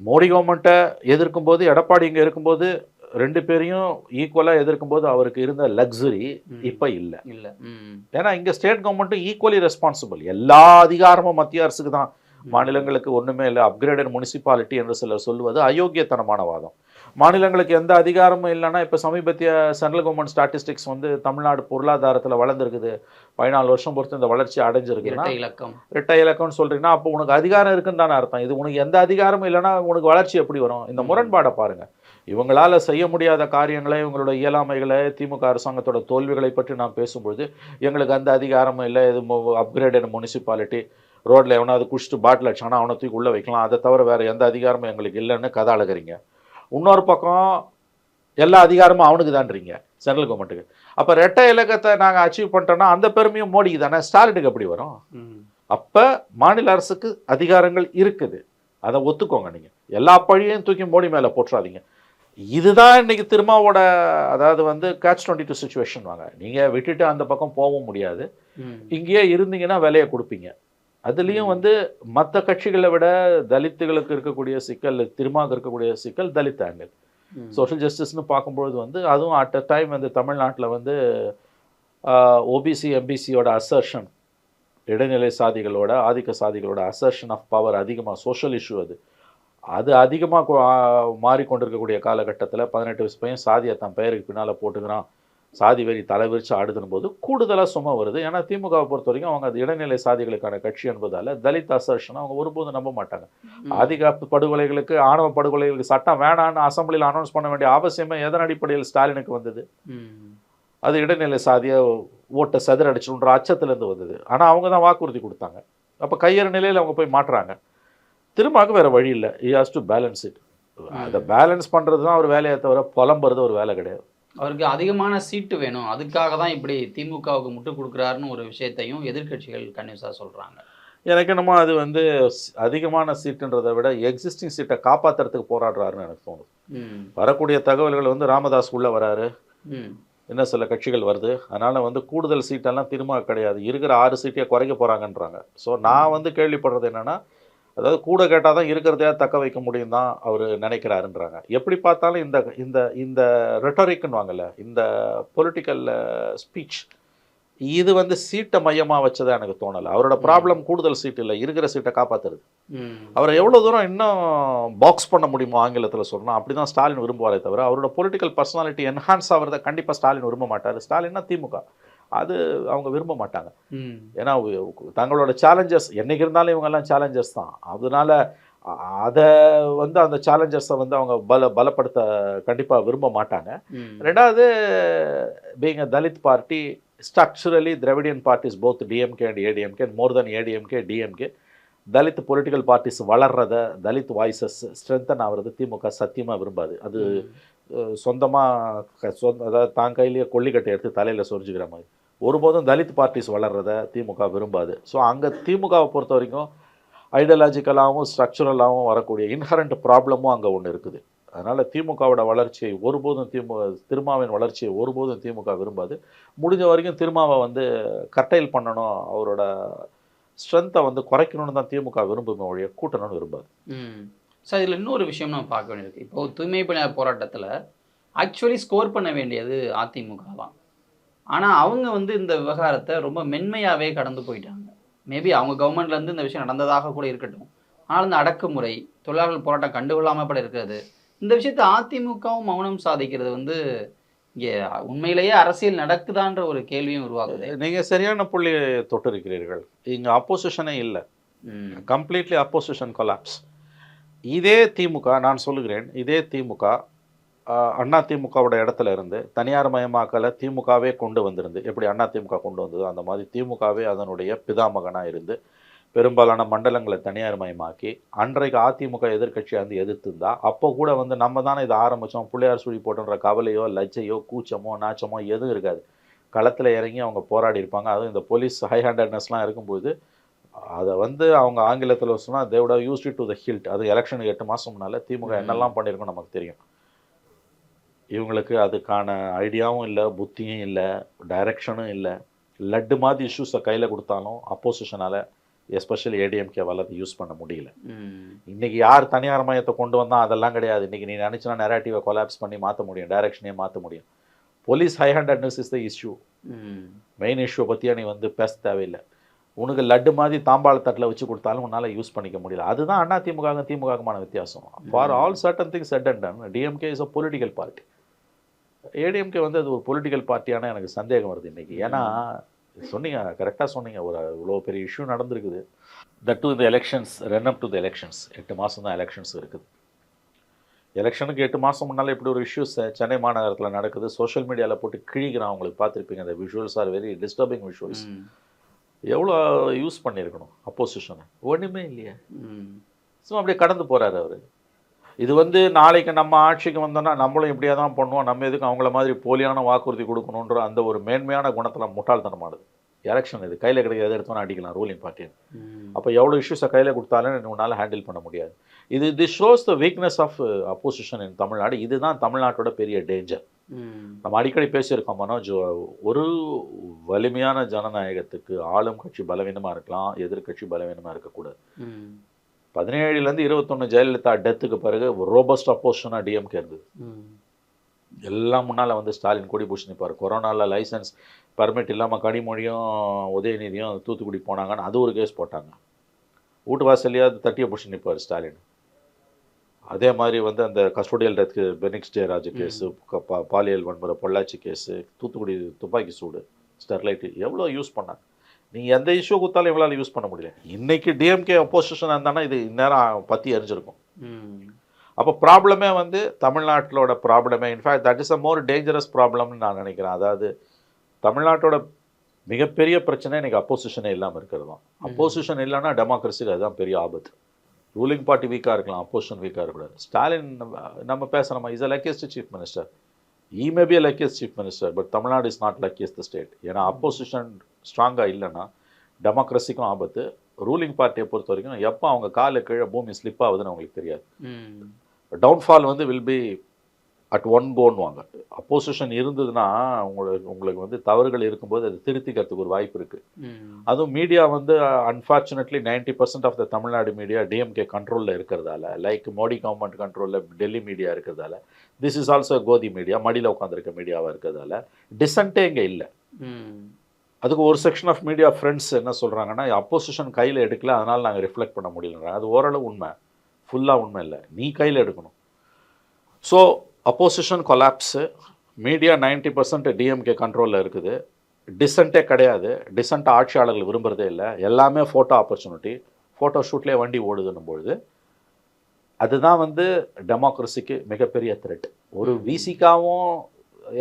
மோடி கவர்மெண்ட்டை எதிர்க்கும் போது, எடப்பாடி இங்கே இருக்கும்போது 2 பேரையும் ஈக்குவலாக எதிர்க்கும் போது அவருக்கு இருந்த லக்ஸுரி இப்போ இல்லை. ஏன்னா இங்கே ஸ்டேட் கவர்மெண்ட்டும் ஈக்குவலி ரெஸ்பான்சிபிள். எல்லா அதிகாரமும் மத்திய அரசுக்கு தான், மாநிலங்களுக்கு ஒன்றுமே இல்லை. அப்கிரேடட் முனிசிபாலிட்டி என்று சிலர் சொல்லுவது அயோக்கியத்தனமான வாதம். மாநிலங்களுக்கு எந்த அதிகாரமும் இல்லைன்னா, இப்போ சமீபத்திய சென்ட்ரல் கவர்மெண்ட் ஸ்டாட்டிஸ்டிக்ஸ் வந்து தமிழ்நாடு பொருளாதாரத்தில் வளர்ந்துருக்குது, 14 வருஷம் பொறுத்து இந்த வளர்ச்சி அடைஞ்சிருக்குன்னா இரட்டை இலக்கம்னு சொல்றீங்கன்னா அப்போ உனக்கு அதிகாரம் இருக்குன்னு தானே அர்த்தம். இது உனக்கு எந்த அதிகாரமும் இல்லைன்னா உனக்கு வளர்ச்சி எப்படி வரும்? இந்த முரண்பாடை பாருங்க. இவங்களால செய்ய முடியாத காரியங்களை, இவங்களோட இயலாமைகளை, திமுக அரசாங்கத்தோட தோல்விகளை பற்றி நாம் பேசும்பொழுது எங்களுக்கு அந்த அதிகாரமும் இல்லை, இது அப்கிரேடட் முனிசிபாலிட்டி, ரோட்டில் எவனாவது குடிச்சிட்டு பாட்டில் அடிச்சானா அவனை தூக்கி உள்ளே வைக்கலாம், அதை தவிர வேறு எந்த அதிகாரமும் எங்களுக்கு இல்லைன்னு கதை அழகிறீங்க. இன்னொரு பக்கம் எல்லா அதிகாரமும் அவனுக்கு தான்றீங்க, சென்ட்ரல் கவர்மெண்ட்டுக்கு. அப்போ ரெட்டை இலக்கத்தை நாங்கள் அச்சீவ் பண்ணிட்டோம்னா அந்த பெருமையும் மோடிக்கு தானே, ஸ்டாலினுக்கு எப்படி வரும்? அப்போ மாநில அரசுக்கு அதிகாரங்கள் இருக்குது, அதை ஒத்துக்கோங்க. நீங்கள் எல்லா பழியையும் தூக்கி மோடி மேலே போட்டுறாதீங்க. இதுதான் இன்னைக்கு திருமாவோட, அதாவது வந்து catch-22 சுச்சுவேஷன் வாங்க. நீங்கள் விட்டுட்டு அந்த பக்கம் போகவும் முடியாது, இங்கேயே இருந்தீங்கன்னா விலையை கொடுப்பீங்க. அதுலேயும் வந்து மற்ற கட்சிகளை விட தலித்துகளுக்கு இருக்கக்கூடிய சிக்கல், திருமாவுக்கு இருக்கக்கூடிய சிக்கல் தலித் ஆங்கிள். சோஷியல் ஜஸ்டிஸ்னு பார்க்கும்பொழுது வந்து அதுவும் அட் அ டைம் வந்து தமிழ்நாட்டில் வந்து ஓபிசி எம்பிசியோட அசர்ஷன், இடைநிலை சாதிகளோட ஆதிக்க சாதிகளோட அசர்ஷன் ஆஃப் பவர் அதிகமாக, சோஷியல் இஷ்யூ அது அதிகமாக மாறிக்கொண்டிருக்கக்கூடிய காலகட்டத்தில் 18 வயசு பையன் சாதியை தன் பெயருக்கு பின்னால் போட்டுக்கிறான், சாதி வெறி தலைவிரிச்சு ஆடுதுன்னு போது கூடுதலாக சும்மா வருது. ஏன்னா திமுகவை பொறுத்த வரைக்கும் அவங்க அது இடைநிலை சாதிகளுக்கான கட்சி என்பதால் தலித் அசர்ஷனை அவங்க ஒருபோதும் நம்ப மாட்டாங்க. ஆதிக்க படுகொலைகளுக்கு, ஆணவ படுகொலைகளுக்கு சட்டம் வேணான்னு அசம்பிளியில் அனௌன்ஸ் பண்ண வேண்டிய அவசியமே எதன் அடிப்படையில் ஸ்டாலினுக்கு வந்தது? அது இடைநிலை சாதியை ஓட்டை செதறடிச்சுன்ற அச்சத்துலேருந்து வந்தது. ஆனால் அவங்க தான் வாக்குறுதி கொடுத்தாங்க. அப்போ கையறு நிலையில் அவங்க போய் மாட்டுறாங்க. திருமாவுக்கு வேறு வழி இல்லை, he has to balance it. அதை பேலன்ஸ் பண்ணுறது தான் ஒரு வேலையை தவிர புலம்புறது ஒரு வேலை கிடையாது. அவருக்கு அதிகமான சீட்டு வேணும், அதுக்காக தான் இப்படி திமுகவுக்கு முட்டு கொடுக்குறாருன்னு ஒரு விஷயத்தையும் எதிர்க்கட்சிகள் கன்வியூஸாக சொல்கிறாங்க. எனக்கு என்னமோ அது வந்து அதிகமான சீட்டுன்றதை விட எக்ஸிஸ்டிங் சீட்டை காப்பாற்றுறதுக்கு போராடுறாருன்னு எனக்கு தோணுது. வரக்கூடிய தகவல்கள் வந்து ராமதாஸ் உள்ளே வராரு, இன்னும் சில கட்சிகள் வருது, அதனால் வந்து கூடுதல் சீட்டெல்லாம் திரும்ப கிடையாது, இருக்கிற 6 சீட்டையே குறைக்க போகிறாங்கன்றாங்க. ஸோ நான் வந்து கேள்விப்படுறது என்னென்னா, அதாவது கூட கேட்டால் தான் இருக்கிறதையா தக்க வைக்க முடியும் தான் அவர் நினைக்கிறாருன்றாங்க. எப்படி பார்த்தாலும் இந்த இந்த இந்த ரெட்டரிக்குன்னு வாங்கல, இந்த பொலிட்டிக்கல் ஸ்பீச், இது வந்து சீட்டை மையமாக வச்சதா எனக்கு தோணலை. அவரோட ப்ராப்ளம் கூடுதல் சீட் இல்லை, இருக்கிற சீட்டை காப்பாற்றுறது. அவரை எவ்வளோ தூரம் இன்னும் பாக்ஸ் பண்ண முடியுமோ ஆங்கிலத்தில் சொல்லணும், அப்படி தான் ஸ்டாலின் விரும்புவாரே தவிர அவரோட பொலிட்டிக்கல் பர்சனாலிட்டி என்ஹான்ஸ் ஆகிறத கண்டிப்பாக ஸ்டாலின் விரும்ப மாட்டார். ஸ்டாலின்னா திமுக அது அவங்க விரும்ப மாட்டாங்க. ஏன்னா தங்களோட சேலஞ்சர்ஸ் என்றைக்கு இருந்தாலும் இவங்கெல்லாம் சேலஞ்சர்ஸ் தான். அதனால அதை வந்து அந்த சேலஞ்சர்ஸை வந்து அவங்க பலப்படுத்த கண்டிப்பாக விரும்ப மாட்டாங்க. ரெண்டாவது, being a Dalit party, structurally Dravidian parties both DMK and ADMK and more than ADMK DMK, Dalit political parties வளர்றத, தலித் வாய்ஸஸ் ஸ்ட்ரென்தன் ஆகிறது திமுக சத்தியமாக விரும்பாது. அது சொந்தமாக அதாவது தான் கையிலேயே கொல்லிக்கட்டை எடுத்து தலையில் சொரிஞ்சுக்கிற மாதிரி ஒருபோதும் தலித் பார்ட்டிஸ் வளர்றத திமுக விரும்பாது. ஸோ அங்கே திமுகவை பொறுத்த வரைக்கும் ஐடியாலஜிக்கலாகவும் ஸ்ட்ரக்சுரலாகவும் வரக்கூடிய இன்ஹரண்ட் ப்ராப்ளமும் அங்கே ஒன்று இருக்குது. அதனால் திமுகவோட வளர்ச்சியை ஒருபோதும் திருமாவின் வளர்ச்சியை ஒருபோதும் திமுக விரும்பாது. முடிஞ்ச வரைக்கும் திருமாவை வந்து கர்டைல் பண்ணணும், அவரோட ஸ்ட்ரென்த்தை வந்து குறைக்கணும்னு தான் திமுக விரும்புமே ஒழிய கூட்டணும்னு விரும்பாது. சார், இதில் இன்னொரு விஷயம் நம்ம பார்க்க வேண்டியிருக்கு. இப்போது தூய்மை பணியாளர் போராட்டத்தில் ஆக்சுவலி ஸ்கோர் பண்ண வேண்டியது அதிமுக தான். ஆனால் அவங்க வந்து இந்த விவகாரத்தை ரொம்ப மென்மையாகவே கடந்து போயிட்டாங்க. மேபி அவங்க கவர்மெண்ட்லேருந்து இந்த விஷயம் நடந்ததாக கூட இருக்கட்டும், ஆனால் இந்த அடக்குமுறை, தொழிலாளர்கள் போராட்டம் கண்டுகொள்ளாமல் கூட இருக்கிறது, இந்த விஷயத்தை அதிமுகவும் மௌனம் சாதிக்கிறது வந்து இங்கே உண்மையிலேயே அரசியல் நடக்குதான்ற ஒரு கேள்வியும் உருவாகுது. நீங்கள் சரியான புள்ளி தொட்டிருக்கிறீர்கள். இங்கே அப்போசிஷனே இல்லை, கம்ப்ளீட்லி அப்போசிஷன் கொலாப்ஸ். இதே திமுக, நான் சொல்லுகிறேன், இதே திமுக அண்ணா திமுகவோட இடத்துல இருந்து தனியார் மயமாக்கலை திமுகவே கொண்டு வந்திருந்து, எப்படி அண்ணா திமுக கொண்டு வந்ததோ அந்த மாதிரி திமுகவே அதனுடைய பிதாமகனாக இருந்து பெரும்பாலான மண்டலங்களை தனியார் மயமாக்கி அன்றைக்கு அதிமுக எதிர்கட்சியாக வந்து எதிர்த்துருந்தா, அப்போ கூட வந்து நம்ம தானே இதை ஆரம்பித்தோம், பிள்ளையார் சுழி போட்டுன்ற கவலையோ லஜ்ஜையோ கூச்சமோ நாச்சமோ எதுவும் இருக்காது. களத்தில் இறங்கி அவங்க போராடி இருப்பாங்க. அதுவும் இந்த போலீஸ் ஹை ஹேண்டட்னஸ்லாம் இருக்கும்போது அதை வந்து அவங்க ஆங்கிலத்தில் சொன்னால் they would have used it to the hilt. அது எலெக்ஷனுக்கு 8 மாதம் முன்னால் திமுக என்னெல்லாம் பண்ணியிருக்கோம் நமக்கு தெரியும். இவங்களுக்கு அதுக்கான ஐடியாவும் இல்லை, புத்தியும் இல்லை, டைரக்ஷனும் இல்லை. லட்டு மாதிரி இஷ்யூஸை கையில் கொடுத்தாலும் அப்போசிஷனால் எஸ்பெஷலி ஏடிஎம்கேவால் அதை யூஸ் பண்ண முடியல. இன்றைக்கி யார் தனியார் மயத்தை கொண்டு வந்தால் அதெல்லாம் கிடையாது. இன்றைக்கி நீ நினச்சினா நெரேட்டிவை கொலாப்ஸ் பண்ணி மாற்ற முடியும், டைரக்ஷனே மாற்ற முடியும். Police high handedness is the issue. Main இஷ்யூவை பற்றியா நீ வந்து பேச தேவையில்லை. உனக்கு லட்டு மாதிரி தாம்பாளத்தட்டில் வச்சு கொடுத்தாலும் உன்னால் யூஸ் பண்ணிக்க முடியல. அதுதான் அண்ணா திமுகவுமான வித்தியாசம். For all certain things set and ton, DMK is a political party. ADMK வந்து அது ஒரு பொலிட்டிக்கல் பார்ட்டியான எனக்கு சந்தேகம் வருது இன்றைக்கி. ஏன்னா சொன்னீங்க, கரெக்டாக சொன்னீங்க, ஒரு இவ்வளோ பெரிய இஷ்யூ நடந்திருக்குது. That to the elections, run up to the elections, 8 மாதம் தான் எலெக்ஷன்ஸ் இருக்குது. எலெக்ஷனுக்கு 8 மாதம் முன்னால் இப்படி ஒரு இஷ்யூஸ் சென்னை மாநகரத்தில் நடக்குது. சோஷியல் மீடியாவில் போட்டு கிழிக்கிறான், அவங்களுக்கு பார்த்துருப்பீங்க. அந்த visuals are very disturbing visuals. எவ்வளோ யூஸ் பண்ணியிருக்கணும் அப்போசிஷனை, ஒன்றுமே இல்லையா. ஸோ அப்படியே கடந்து போகிறாரு அவர். இது வந்து நாளைக்கு நம்ம ஆட்சிக்கு வந்தோன்னா நம்மளும் இப்படியே தான் பண்ணுவோம், நம்ம எதுக்கு அவங்கள மாதிரி போலியான வாக்குறுதி கொடுக்கணுன்ற அந்த ஒரு மேன்மையான குணத்தில் முட்டாள்தனமானது. எலெக்ஷன் இது கையில் கிடைக்க எதை எடுத்தோன்னு அடிக்கலாம் ரூலிங் பார்ட்டி. அப்போ எவ்வளோ இஷ்யூஸை கையில் கொடுத்தாலும் உன்னால் ஹேண்டில் பண்ண முடியாது. This shows the weakness of opposition in Tamil Nadu. இதுதான் தமிழ்நாட்டோட பெரிய டேஞ்சர். நம்ம அடிக்கடி பேசியிருக்கோம் மனோஜ், ஒரு வலிமையான ஜனநாயகத்துக்கு ஆளும் கட்சி பலவீனமாக இருக்கலாம், எதிர்கட்சி பலவீனமாக இருக்கக்கூடாது. 17லேருந்து 21 ஜெயலலிதா டெத்துக்கு பிறகு ரோபஸ்ட் அப்போசிஷனாக டிஎம்கே இருந்தது. எல்லாம் முன்னால் வந்து ஸ்டாலின் கொடி பூஷ் நிற்பார். கொரோனாவில் லைசன்ஸ் பர்மிட் இல்லாமல் கனிமொழியும் உதயநிதியும் தூத்துக்குடி போனாங்கன்னு அது ஒரு கேஸ் போட்டாங்க. வீட்டு வாசல்லையாவது தட்டியை பூஷ் நிற்பார் ஸ்டாலின். அதே மாதிரி வந்து அந்த கஸ்டோடியல் டெத்துக்கு பெனிக்ஸ் ஜெயராஜ் கேஸு, பாலியல் வன்முறை பொள்ளாச்சி கேஸு, தூத்துக்குடி துப்பாக்கி சூடு, ஸ்டெர்லைட்டு எவ்வளோ யூஸ் பண்ணாங்க. நீங்கள் எந்த இஷ்யூ கொடுத்தாலும் இவ்வளோ யூஸ் பண்ண முடியல. இன்றைக்கி டிஎம்கே அப்போசிஷனாக இருந்தானா இது இந்நேரம் பற்றி எரிஞ்சிருக்கும். அப்போ ப்ராப்ளமே வந்து தமிழ்நாட்டிலோட ப்ராப்ளமே in fact that is a more dangerous ப்ராப்ளம்னு நான் நினைக்கிறேன். அதாவது தமிழ்நாட்டோட மிகப்பெரிய பிரச்சனை இன்றைக்கி அப்போசிஷனே இல்லாமல் இருக்கிறது தான். அப்போசிஷன் இல்லைன்னா டெமோக்ரஸிக்கு அதுதான் பெரிய ஆபத்து. ரூலிங் பார்ட்டி வீக்காக இருக்கலாம், அப்போசிஷன் வீக்காக இருக்கக்கூடாது. ஸ்டாலின் நம்ம பேசுகிறோமா, is a luckiest chief minister. He may be a luckiest chief minister, but Tamil Nadu is not luckiest state. ஏன்னா அப்போசிஷன் ஸ்ட்ராங்காக இல்லைன்னா டெமோக்ரஸிக்கும் ஆபத்து. ரூலிங் பார்ட்டியை பொறுத்த வரைக்கும் எப்போ அவங்க காலை கீழே பூமி ஸ்லிப் ஆகுதுன்னு அவங்களுக்கு தெரியாது. டவுன்ஃபால் வந்து வில் பி அட் ஒன் கோன்னுவாங்க. அப்போசிஷன் இருந்ததுன்னா உங்களுக்கு வந்து தவறுகள் இருக்கும்போது அது திருத்திக்கிறதுக்கு ஒரு வாய்ப்பு இருக்குது. அதுவும் மீடியா வந்து unfortunately 90% of the Tamil Nadu media DMK கண்ட்ரோலில் இருக்கிறதால, லைக் மோடி கவர்மெண்ட் கண்ட்ரோலில் டெல்லி மீடியா இருக்கிறதால, this is also godi media, மடியில் உட்காந்துருக்க மீடியாவாக இருக்கிறதால டிசன்ட்டே இங்கே இல்லை. அதுக்கு ஒரு செக்ஷன் ஆஃப் மீடியா ஃப்ரெண்ட்ஸ் என்ன சொல்கிறாங்கன்னா, அப்போசிஷன் கையில் எடுக்கல அதனால் நாங்கள் ரிஃப்ளெக்ட் பண்ண முடியலன்றாங்க. அது ஓரளவு உண்மை, ஃபுல்லாக உண்மை இல்லை. நீ கையில் எடுக்கணும். So opposition collapse, media 90% DMK கண்ட்ரோலில் இருக்குது, டிசன்ட்டே கிடையாது. டிசன்ட் ஆட்சியாளர்கள் விரும்புகிறதே இல்லை. எல்லாமே ஃபோட்டோ ஆப்பர்ச்சுனிட்டி, ஃபோட்டோ ஷூட்லேயே வண்டி ஓடுதுன்னும் பொழுது அதுதான் வந்து டெமோக்ரஸிக்கு மிகப்பெரிய த்ரெட். ஒரு விசிகாவும்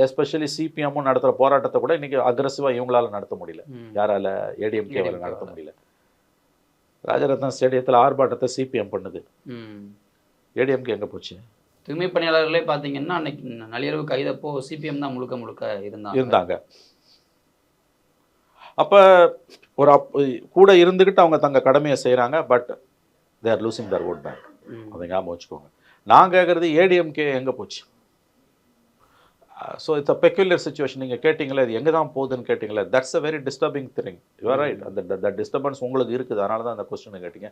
எஸ்பெஷலி சிபிஎம்மும் நடத்துகிற போராட்டத்தை கூட இன்றைக்கி அக்ரெசிவாக இவங்களால நடத்த முடியல. யாரால்? ஏடிஎம்கேவால் நடத்த முடியல. ராஜரத்னம் ஸ்டேடியத்தில் ஆர்ப்பாட்டத்தை சிபிஎம் பண்ணுது, ஏடிஎம்கே எங்கே போச்சு? தூய்மை பணியாளர்களே பார்த்தீங்கன்னா அன்னைக்கு நள்ளிரவு கைதப்போ சிபிஎம் தான் முழுக்க இருந்தாங்க. அப்போ ஒரு கூட இருந்துக்கிட்டு அவங்க தங்க கடமையை செய்கிறாங்க. But they are losing their vote bank. அதை ஞாபகம் வச்சுக்கோங்க. நான் கேட்குறது ஏடிஎம்கே எங்கே போச்சு? So it's a peculiar situation. நீங்கள் கேட்டிங்களே அது எங்கே தான் போகுதுன்னு கேட்டிங்களே, that's a very disturbing thing. You're right. அந்த டிஸ்டர்பன்ஸ் உங்களுக்கு இருக்குது, அதனால தான் அந்த கொஸ்டினை கேட்டிங்க.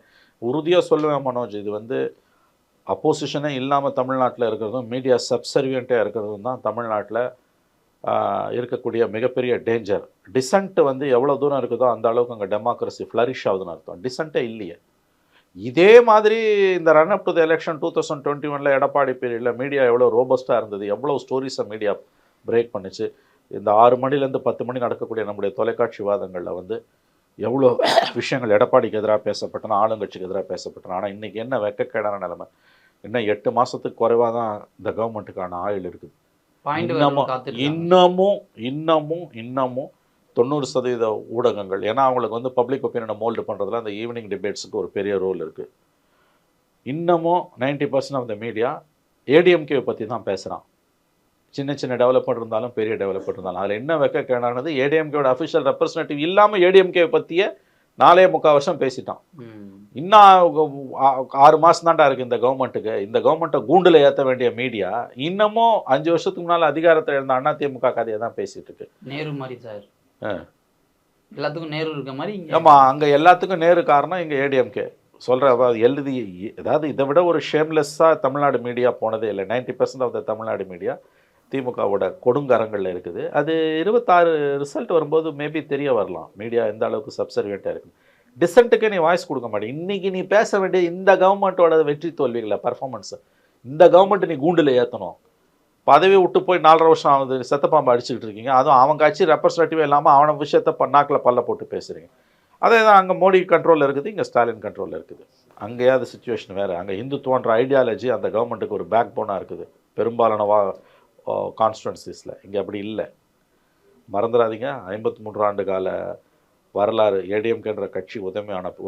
உறுதியாக சொல்லுவேன் மனோஜ், இது வந்து அப்போசிஷனே இல்லாமல் தமிழ்நாட்டில் இருக்கிறதும் மீடியா சப்சர்வியண்ட்டாக இருக்கிறதும் தான் தமிழ்நாட்டில் இருக்கக்கூடிய மிகப்பெரிய டேஞ்சர். டிசன்ட் வந்து எவ்வளோ தூரம் இருக்குதோ அந்த அளவுக்கு அங்கே டெமோக்ரஸி ஃப்ளரிஷ் ஆகுதுன்னு அர்த்தம். டிசன்ட்டே இல்லையே. இதே மாதிரி இந்த run up to the election 2021 Edappadi பீரியடில் மீடியா எவ்வளோ ரோபஸ்ட்டாக இருந்தது, எவ்வளோ ஸ்டோரிஸை மீடியா பிரேக் பண்ணிச்சு. இந்த 6 மணிலேருந்து 10 மணி நடக்கக்கூடிய நம்முடைய தொலைக்காட்சி விவாதங்களில் வந்து எவ்வளோ விஷயங்கள் எடப்பாடிக்கு எதிராக பேசப்பட்டன, ஆளுங்கட்சிக்கு எதிராக பேசப்பட்டன. ஆனால் இன்றைக்கி என்ன வெக்கக்கேடான நிலைமை, இன்னும் 8 மாதத்துக்கு குறைவாக தான் இந்த கவர்மெண்ட்டுக்கான ஆயுள் இருக்குது. இன்னமும் 90% ஊடகங்கள், ஏன்னா அவங்களுக்கு வந்து பப்ளிக் ஒப்பீனியனை மோல்டு பண்ணுறதுல அந்த ஈவினிங் டிபேட்ஸுக்கு ஒரு பெரிய ரோல் இருக்குது. இன்னமும் 90% ஆஃப் த மீடியா ஏடிஎம்கேவை பற்றி தான் பேசுகிறான். சின்ன டெவலப்மெண்ட் இருந்தாலும் பெரிய டெவலப்மெண்ட் இருந்தாலும் அதில் என்ன வெக்கக்கேடானது, ஏடிஎம்கேவோட அஃபிஷியல் ரெப்ரஸன்டேட்டிவ் இல்லாமல் ஏடிஎம்கேவை பற்றியே 4.25 வருஷம் பேசிட்டான். இன்னும் 6 மாதம் தாண்டா இருக்குது இந்த கவர்மெண்ட்டுக்கு. இந்த கவர்மெண்ட்டை கூண்டில் ஏற்ற வேண்டிய மீடியா இன்னமும் 5 வருஷத்துக்கு முன்னால் அதிகாரத்தில் இருந்த அதிமுக கதையை தான் பேசிகிட்டு இருக்கு. நேரு மாதிரி சார், எல்லாத்துக்கும் நேரு இருக்க மாதிரி. ஆமாம், அங்கே எல்லாத்துக்கும் நேரு காரணம் இங்கே ஏடிஎம்கே சொல்கிற எழுதி. அதாவது இதை விட ஒரு ஷேம்லெஸ்ஸாக தமிழ்நாடு மீடியா போனதே இல்லை. 90% ஆஃப் த தமிழ்நாடு மீடியா திமுகவோட கொடுங்கரங்களில் இருக்குது. அது 26 ரிசல்ட் வரும்போது மேபி தெரிய வரலாம் மீடியா எந்த அளவுக்கு சப்சர்வியண்ட்டாக இருக்குது. டிசன்ட்டுக்கே நீ வாய்ஸ் கொடுக்க மாட்டேன். இன்றைக்கி நீ பேச வேண்டிய இந்த கவர்மெண்ட்டோட வெற்றி தோல்விகளை, பர்ஃபார்மன்ஸு, இந்த கவர்மெண்ட்டை நீ கூண்டில் ஏற்றணும். பதவி விட்டு போய் 4.5 வருஷம் ஆகுது, செத்தப்பாம்பு அடிச்சுக்கிட்டு இருக்கீங்க. அதுவும் அவன் கட்சி ரெப்ரஸன்டேட்டிவ் இல்லாமல் அவனை விஷயத்தை நாக்கில் பல்ல போட்டு பேசுகிறீங்க. அதே தான் அங்கே மோடி கண்ட்ரோலில் இருக்குது, இங்கே ஸ்டாலின் கண்ட்ரோலில் இருக்குது. அங்கேயாவது சுச்சுவேஷன் வேறு. அங்கே இந்துத்துவன்ற ஐடியாலஜி அந்த கவர்மெண்ட்டுக்கு ஒரு பேக் போனாக இருக்குது பெரும்பாலான கான்ஸ்டுவன்சிஸில். இங்கே அப்படி இல்லை, மறந்துடாதீங்க. 53 ஆண்டு கால வரலாறு ஏடிஎம்கேன்ற கட்சி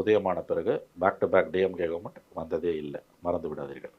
உதயமான பிறகு back to back DMK government வந்ததே இல்லை, மறந்து விடாதீர்கள்.